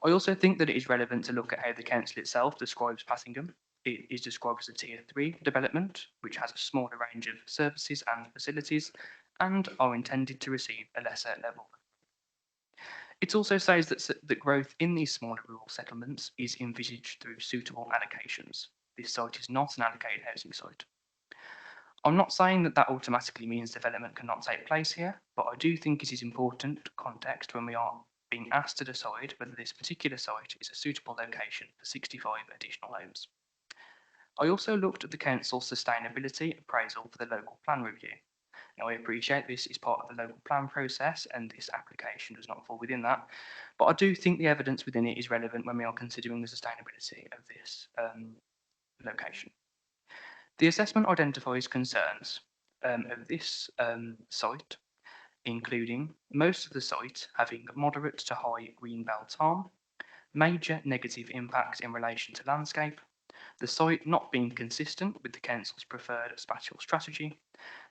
I also think that it is relevant to look at how the council itself describes Passingham. It is described as a Tier 3 development, which has a smaller range of services and facilities, and are intended to receive a lesser level. It also says that growth in these smaller rural settlements is envisaged through suitable allocations. This site is not an allocated housing site. I'm not saying that that automatically means development cannot take place here, but I do think it is important context when we are being asked to decide whether this particular site is a suitable location for 65 additional homes. I also looked at the council's sustainability appraisal for the local plan review. Now, I appreciate this is part of the local plan process and this application does not fall within that, but I do think the evidence within it is relevant when we are considering the sustainability of this location. The assessment identifies concerns of this site, including most of the site having moderate to high green belt harm, major negative impacts in relation to landscape, the site not being consistent with the council's preferred spatial strategy,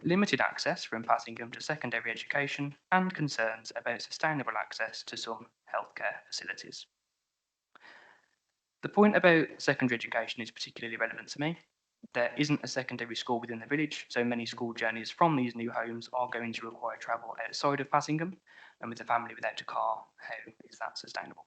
limited access from Passingham to secondary education, and concerns about sustainable access to some healthcare facilities. The point about secondary education is particularly relevant to me. There isn't a secondary school within the village, so many school journeys from these new homes are going to require travel outside of Passingham, and with a family without a car, how is that sustainable?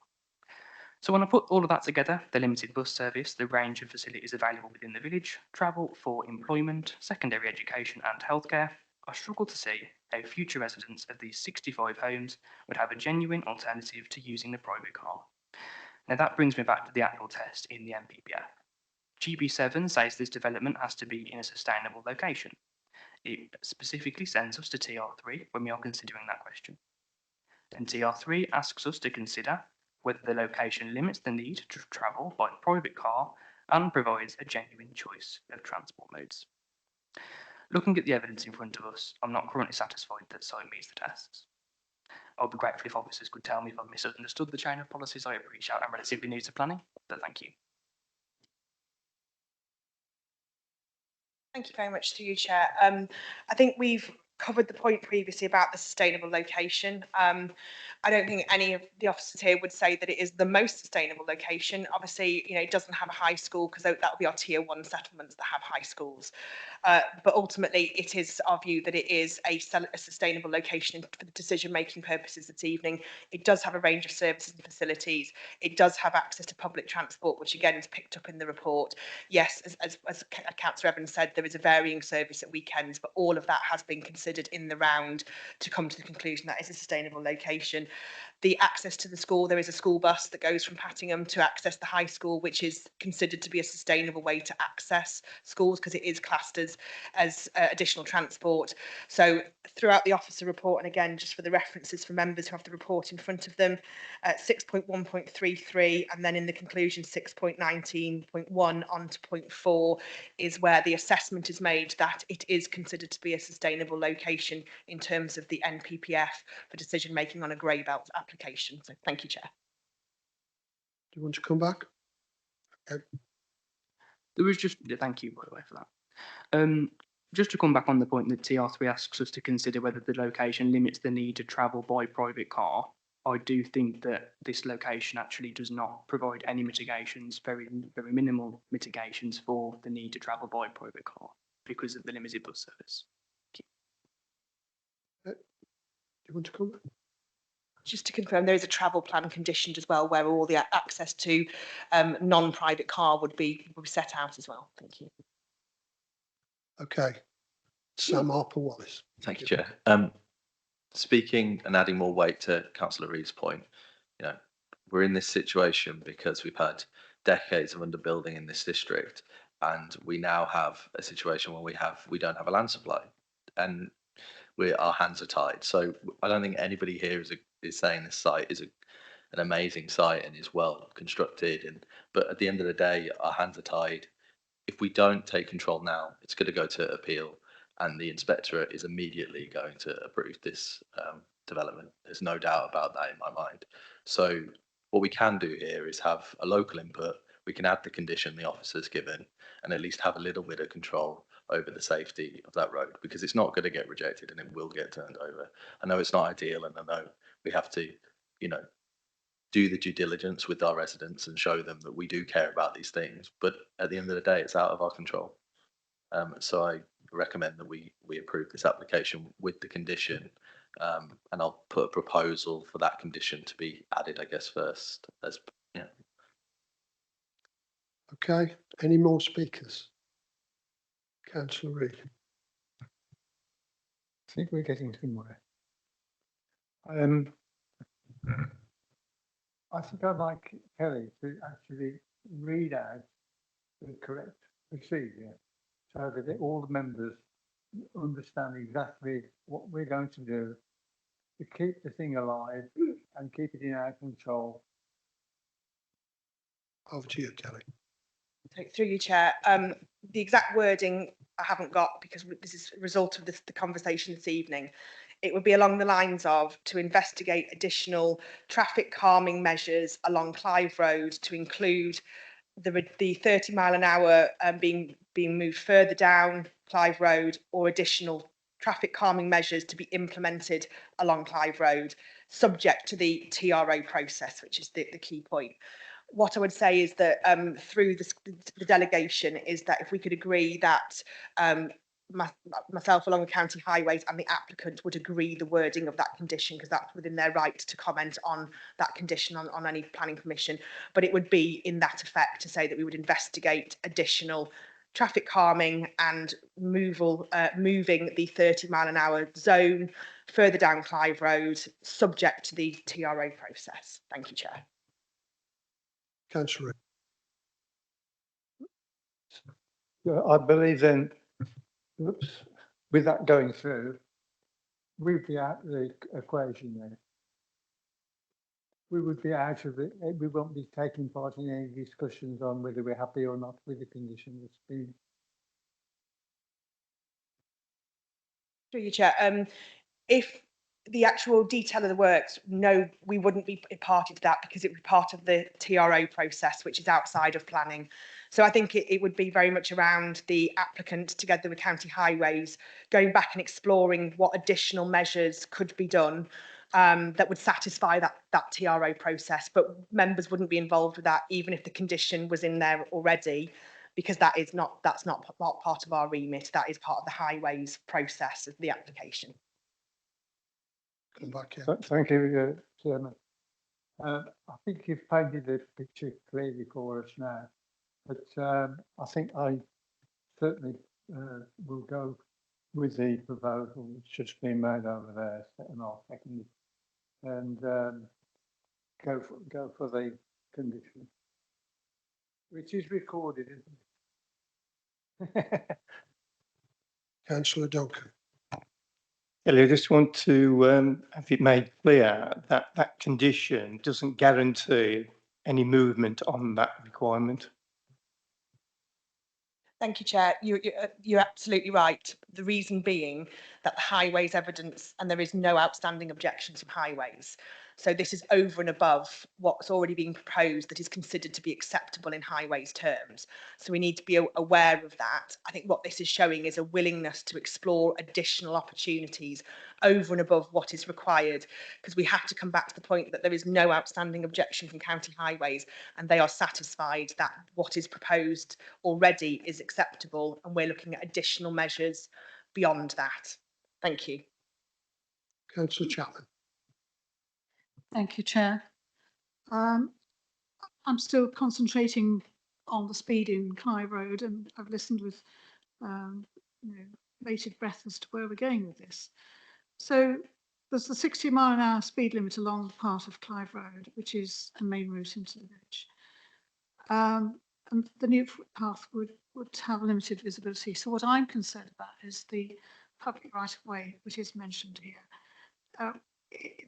So when I put all of that together, the limited bus service, the range of facilities available within the village, travel for employment, secondary education and healthcare, I struggle to see how future residents of these 65 homes would have a genuine alternative to using the private car. Now that brings me back to the actual test in the NPPF. GB7 says this development has to be in a sustainable location. It specifically sends us to TR3 when we are considering that question. Then TR3 asks us to consider whether the location limits the need to travel by private car and provides a genuine choice of transport modes. Looking at the evidence in front of us, I'm not currently satisfied that site meets the tests. I would be grateful if officers could tell me if I've misunderstood the chain of policies. I appreciate I'm relatively new to planning, but thank you. Thank you very much to you, Chair. I think we've covered the point previously about the sustainable location. I don't think any of the officers here would say that it is the most sustainable location. Obviously, you know, it doesn't have a high school because that will be our tier 1 settlements that have high schools. But ultimately, it is our view that it is a sustainable location for the decision-making purposes this evening. It does have a range of services and facilities. It does have access to public transport, which again is picked up in the report. Yes, as Councillor Evans said, there is a varying service at weekends, but all of that has been considered in the round to come to the conclusion that it's a sustainable location. the access to the school, there is a school bus that goes from Pattingham to access the high school, which is considered to be a sustainable way to access schools because it is classed as additional transport. So throughout the officer report, and again, just for the references for members who have the report in front of them, 6.1.33, and then in the conclusion 6.19.1 on to point 4 is where the assessment is made that it is considered to be a sustainable location in terms of the NPPF for decision making on a grey belt application. So thank you, Chair. Do you want to come back? Okay. There was just, thank you, by the way, for that. Just to come back on the point that TR3 asks us to consider whether the location limits the need to travel by private car, I do think that this location actually does not provide any mitigations, very minimal mitigations for the need to travel by private car because of the limited bus service. Do you want to come back? Just to confirm, there is a travel plan conditioned as well, where all the access to non-private car would be set out as well. Thank you. Okay. Sam Harper-Wallace. Thank you, Chair. Speaking and adding more weight to Councillor Reid's point, you know, we're in this situation because we've had decades of underbuilding in this district, and we now have a situation where we don't have a land supply, and our hands are tied. So I don't think anybody here is saying this site is an amazing site and is well constructed, but at the end of the day, our hands are tied. If we don't take control now, it's going to go to appeal, and the inspectorate is immediately going to approve this development. There's no doubt about that in my mind. So what we can do here is have a local input. We can add the condition the officer's given and at least have a little bit of control over the safety of that road, because it's not going to get rejected and it will get turned over. I know it's not ideal, and I know we have to, you know, do the due diligence with our residents and show them that we do care about these things, but at the end of the day, it's out of our control. So I recommend that we approve this application with the condition, and I'll put a proposal for that condition to be added, I guess, first. As yeah. Okay. Any more speakers? Councillor Reid. I think we're getting somewhere. I think I'd like Kelly to actually read out the correct procedure so that all the members understand exactly what we're going to do to keep the thing alive and keep it in our control. Over to you, Kelly. Through you, Chair. The exact wording I haven't got because this is a result of the conversation this evening. It would be along the lines of to investigate additional traffic calming measures along Clive Road to include the 30 mile an hour being moved further down Clive Road, or additional traffic calming measures to be implemented along Clive Road, subject to the TRO process, which is the key point. What I would say is that through the delegation is that if we could agree that myself along the county highways and the applicant would agree the wording of that condition, because that's within their right to comment on that condition on any planning permission, but it would be in that effect to say that we would investigate additional traffic calming and moving the 30 mile an hour zone further down Clive Road, subject to the TRO process. Thank you, Chair. Councillor So I believe then, with that going through, we'd be out of the equation then. We would be out of it. We won't be taking part in any discussions on whether we're happy or not with the condition that's been. Through you, Chair. If the actual detail of the works, no, we wouldn't be party to that because it would be part of the TRO process, which is outside of planning. So I think it would be very much around the applicant together with County Highways going back and exploring what additional measures could be done that would satisfy that TRO process. But members wouldn't be involved with that, even if the condition was in there already, because that's not part of our remit. That is part of the Highways process of the application. Come back here. Thank you, Chairman. I think you've painted the picture clearly for us now, but I think I certainly will go with the proposal that's just been made over there, and I'll second it. And go for the condition, which is recorded, isn't it? Councillor Duncan. Ellie, I just want to have it made clear that that condition doesn't guarantee any movement on that requirement. Thank you, Chair. You're absolutely right. The reason being that the highways evidence and there is no outstanding objections from highways. So this is over and above what's already being proposed that is considered to be acceptable in highways terms. So we need to be aware of that. I think what this is showing is a willingness to explore additional opportunities over and above what is required, because we have to come back to the point that there is no outstanding objection from county highways and they are satisfied that what is proposed already is acceptable and we're looking at additional measures beyond that. Thank you. Councillor Chapman. Thank you, Chair. I'm still concentrating on the speed in Clive Road, and I've listened with bated breath as to where we're going with this. So there's the 60-mile-an-hour speed limit along the part of Clive Road, which is a main route into the village. And the new footpath would have limited visibility. So what I'm concerned about is the public right-of-way, which is mentioned here.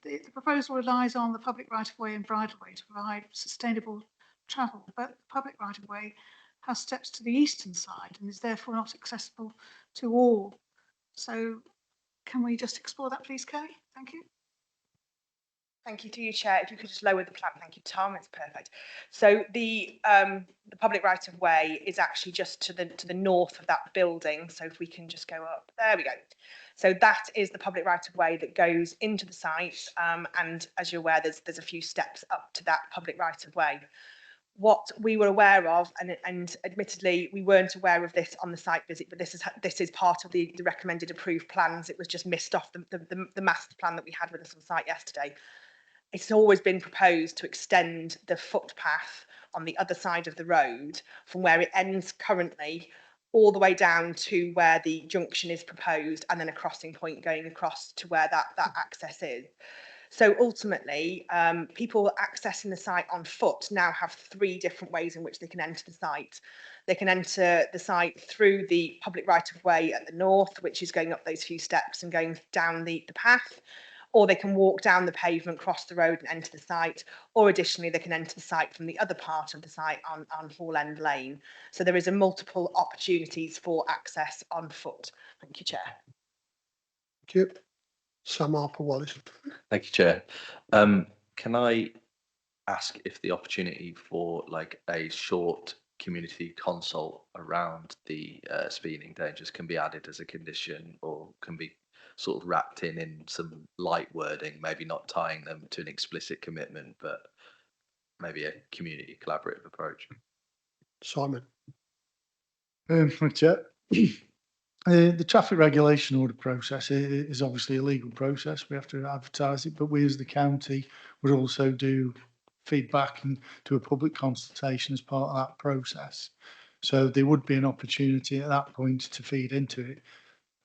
The proposal relies on the public right-of-way and bridleway to provide sustainable travel, but the public right-of-way has steps to the eastern side and is therefore not accessible to all. So can we just explore that, please, Kay? Thank you. Thank you to you, Chair. If you could just lower the plan. Thank you, Tom. It's perfect. So the public right of way is actually just to the north of that building. So if we can just go up, there we go. So that is the public right of way that goes into the site. And as you're aware, there's a few steps up to that public right of way. What we were aware of, and admittedly we weren't aware of this on the site visit, but this is part of the recommended approved plans. It was just missed off the master plan that we had with us on site yesterday. It's always been proposed to extend the footpath on the other side of the road from where it ends currently all the way down to where the junction is proposed, and then a crossing point going across to where that access is. So ultimately, people accessing the site on foot now have 3 different ways in which they can enter the site. They can enter the site through the public right of way at the north, which is going up those few steps and going down the path, or they can walk down the pavement, cross the road and enter the site, or additionally they can enter the site from the other part of the site on Hall End Lane. So there is a multiple opportunities for access on foot. Thank you, Chair. Thank you. Sam Harper-Wallis. Thank you, Chair. Can I ask if the opportunity for like a short community consult around the speeding dangers can be added as a condition, or can be sort of wrapped in some light wording, maybe not tying them to an explicit commitment, but maybe a community collaborative approach? Simon. Chair. The traffic regulation order process is obviously a legal process. We have to advertise it, but we as the county would also do feedback and do a public consultation as part of that process. So there would be an opportunity at that point to feed into it.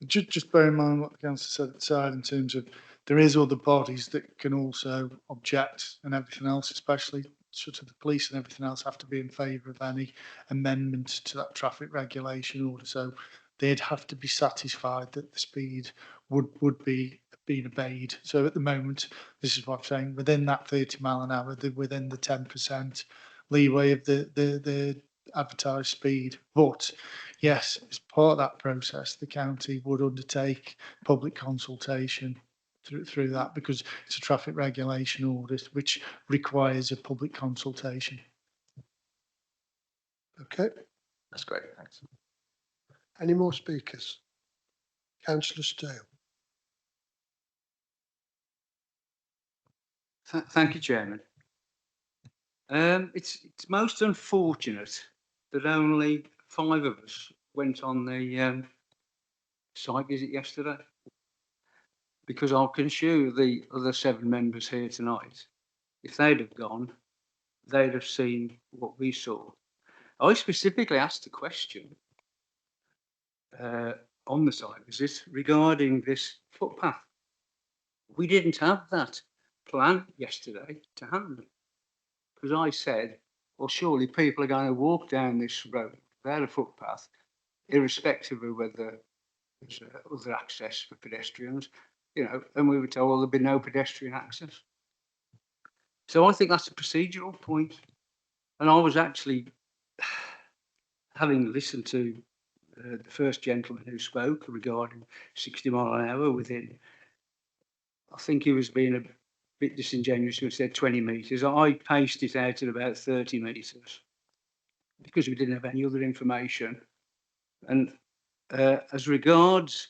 Just bear in mind what the council said at the side in terms of there is other bodies that can also object, and everything else, especially such as the police and everything else, have to be in favour of any amendments to that traffic regulation order. So they'd have to be satisfied that the speed would be being obeyed. So at the moment, this is what I'm saying, within that 30 mile an hour, within the 10% leeway of the advertised speed. But yes, as part of that process, the county would undertake public consultation through that, because it's a traffic regulation order which requires a public consultation. Okay. That's great, thanks. Any more speakers? Councillor Steele. Thank you, Chairman. It's most unfortunate that only 5 of us went on the site visit yesterday, because I can assure the other 7 members here tonight, if they'd have gone, they'd have seen what we saw. I specifically asked a question on the site visit regarding this footpath. We didn't have that plan yesterday to hand. because I said, well, surely people are going to walk down this road without a footpath, irrespective of whether there's other access for pedestrians, you know, and we were told, well, there'll be no pedestrian access. So I think that's a procedural point. And I was actually, having listened to the first gentleman who spoke regarding 60 mile an hour within, I think he was being a bit disingenuous when he said 20 metres. I paced it out at about 30 metres because we didn't have any other information. And as regards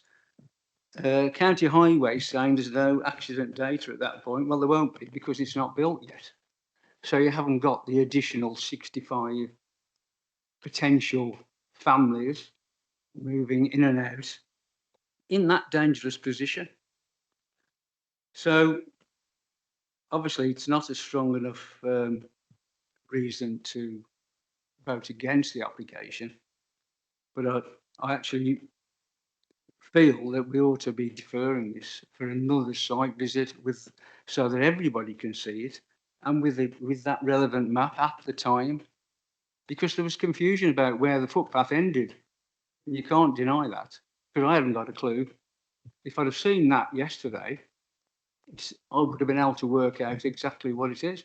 county highways saying there's no accident data at that point, well, there won't be because it's not built yet. So you haven't got the additional 65 potential families moving in and out in that dangerous position. So obviously it's not a strong enough reason to vote against the application, but I actually feel that we ought to be deferring this for another site visit with, so that everybody can see it, and with that relevant map at the time, because there was confusion about where the footpath ended. And you can't deny that, because I haven't got a clue. If I'd have seen that yesterday, I would have been able to work out exactly what it is.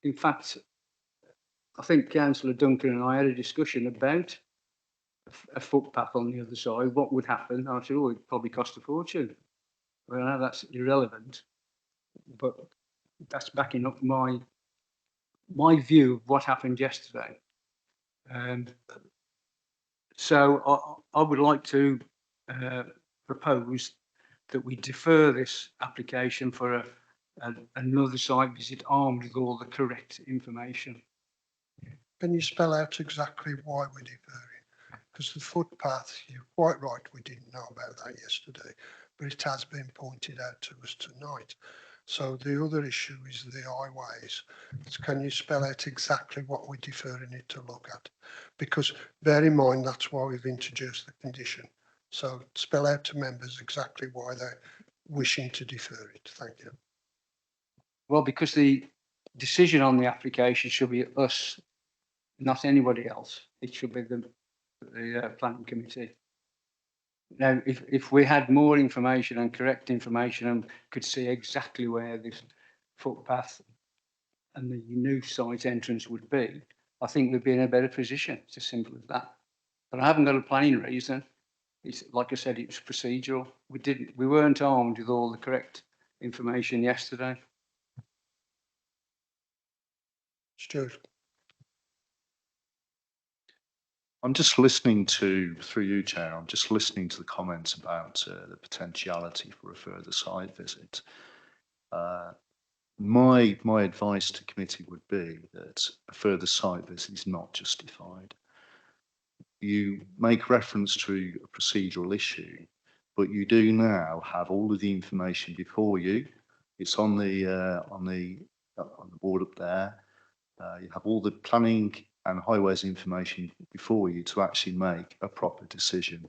In fact, I think Councillor Duncan and I had a discussion about a footpath on the other side. What would happen? I said, oh, it'd probably cost a fortune. Well, now that's irrelevant, but that's backing up my view of what happened yesterday. So I would like to propose that we defer this application for another site visit armed with all the correct information. Can you spell out exactly why we're deferring? Because the footpath, you're quite right, we didn't know about that yesterday, but it has been pointed out to us tonight. So the other issue is the highways. So can you spell out exactly what we're deferring it to look at? Because bear in mind, that's why we've introduced the condition. So spell out to members exactly why they're wishing to defer it. Thank you. Well, because the decision on the application should be us, not anybody else. It should be the planning committee. Now, if we had more information and correct information and could see exactly where this footpath and the new site entrance would be, I think we'd be in a better position. It's as simple as that. But I haven't got a planning reason. It's like I said, it was procedural. We weren't armed with all the correct information yesterday. Stuart. I'm just listening to, through you, Chair, I'm just listening to the comments about the potentiality for a further site visit. My advice to committee would be that a further site visit is not justified. You make reference to a procedural issue, but you do now have all of the information before you. It's on the board up there. You have all the planning and highways information before you to actually make a proper decision.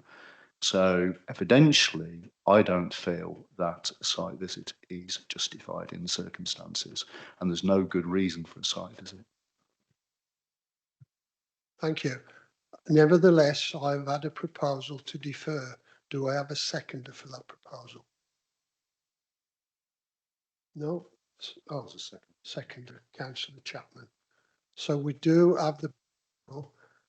So evidentially, I don't feel that a site visit is justified in the circumstances, and there's no good reason for a site visit. Thank you. Nevertheless, I've had a proposal to defer. Do I have a seconder for that proposal? No? Oh, seconder, Councillor Chapman. So we do have the,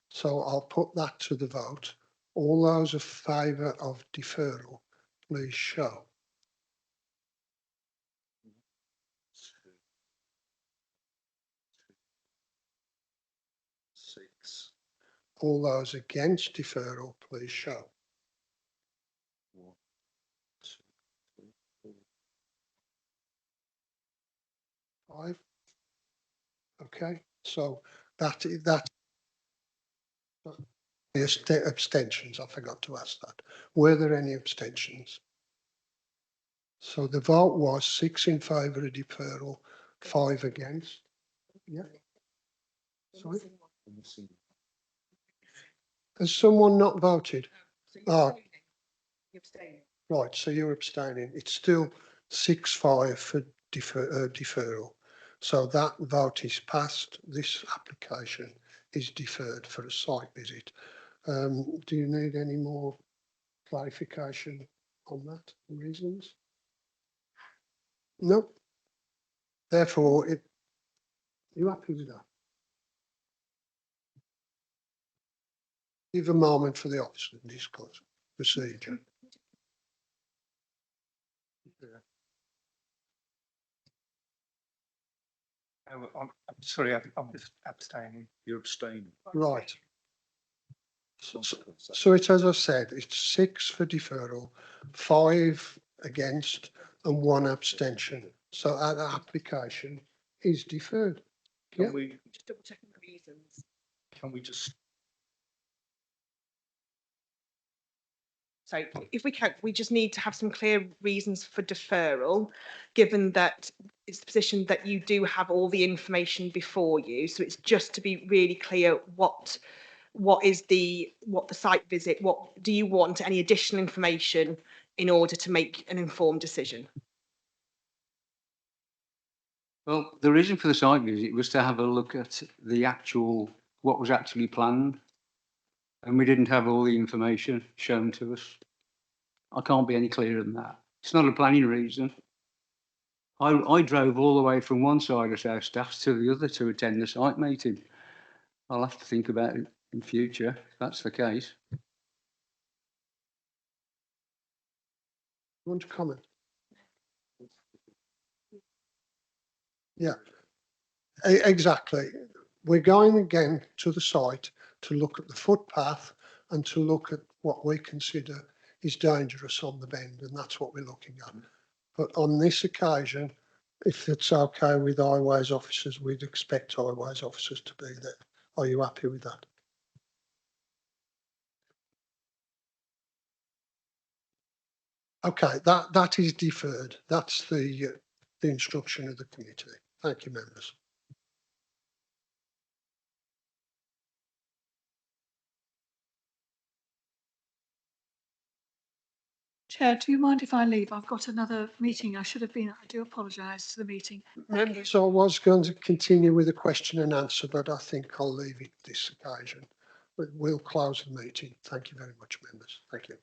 so I'll put that to the vote. All those in favour of deferral, please show. Six. All those against deferral, please show. 1, 2, 3, 4. 5. Okay, so that abstentions. I forgot to ask that. Were there any abstentions? So the vote was 6 in favour of deferral, 5 against. Yeah. Sorry. Has someone not voted? Oh. Right, so you're abstaining. It's still 6-5 for deferral. So that vote is passed. This application is deferred for a site visit. Do you need any more clarification on that, reasons? No. Therefore, you happy with that? Give a moment for the officer to discuss procedure. I'm sorry, I'm just abstaining. You're abstaining. Right. So it's, as I said, it's 6 for deferral, 5 against and 1 abstention. So our application is deferred. Yeah. Can we, Just double checking the reasons. can we just, So if we can, we just need to have some clear reasons for deferral, given that it's the position that you do have all the information before you. So it's just to be really clear what the site visit, what do you want, any additional information in order to make an informed decision? Well, the reason for the site visit was to have a look at the actual, what was actually planned. And we didn't have all the information shown to us. I can't be any clearer than that. It's not a planning reason. I drove all the way from one side of South Staffs to the other to attend the site meeting. I'll have to think about it in future, if that's the case. Want to comment? Yeah, exactly. We're going again to the site to look at the footpath and to look at what we consider is dangerous on the bend, and that's what we're looking at. But on this occasion, if it's okay with highways officers, we'd expect highways officers to be there. Are you happy with that? Okay, that is deferred. That's the instruction of the committee. Thank you, members. Chair, do you mind if I leave? I've got another meeting I should have been at. I do apologise to the meeting. Members, I was going to continue with a question and answer, but I think I'll leave it this occasion. But we'll close the meeting. Thank you very much, members. Thank you.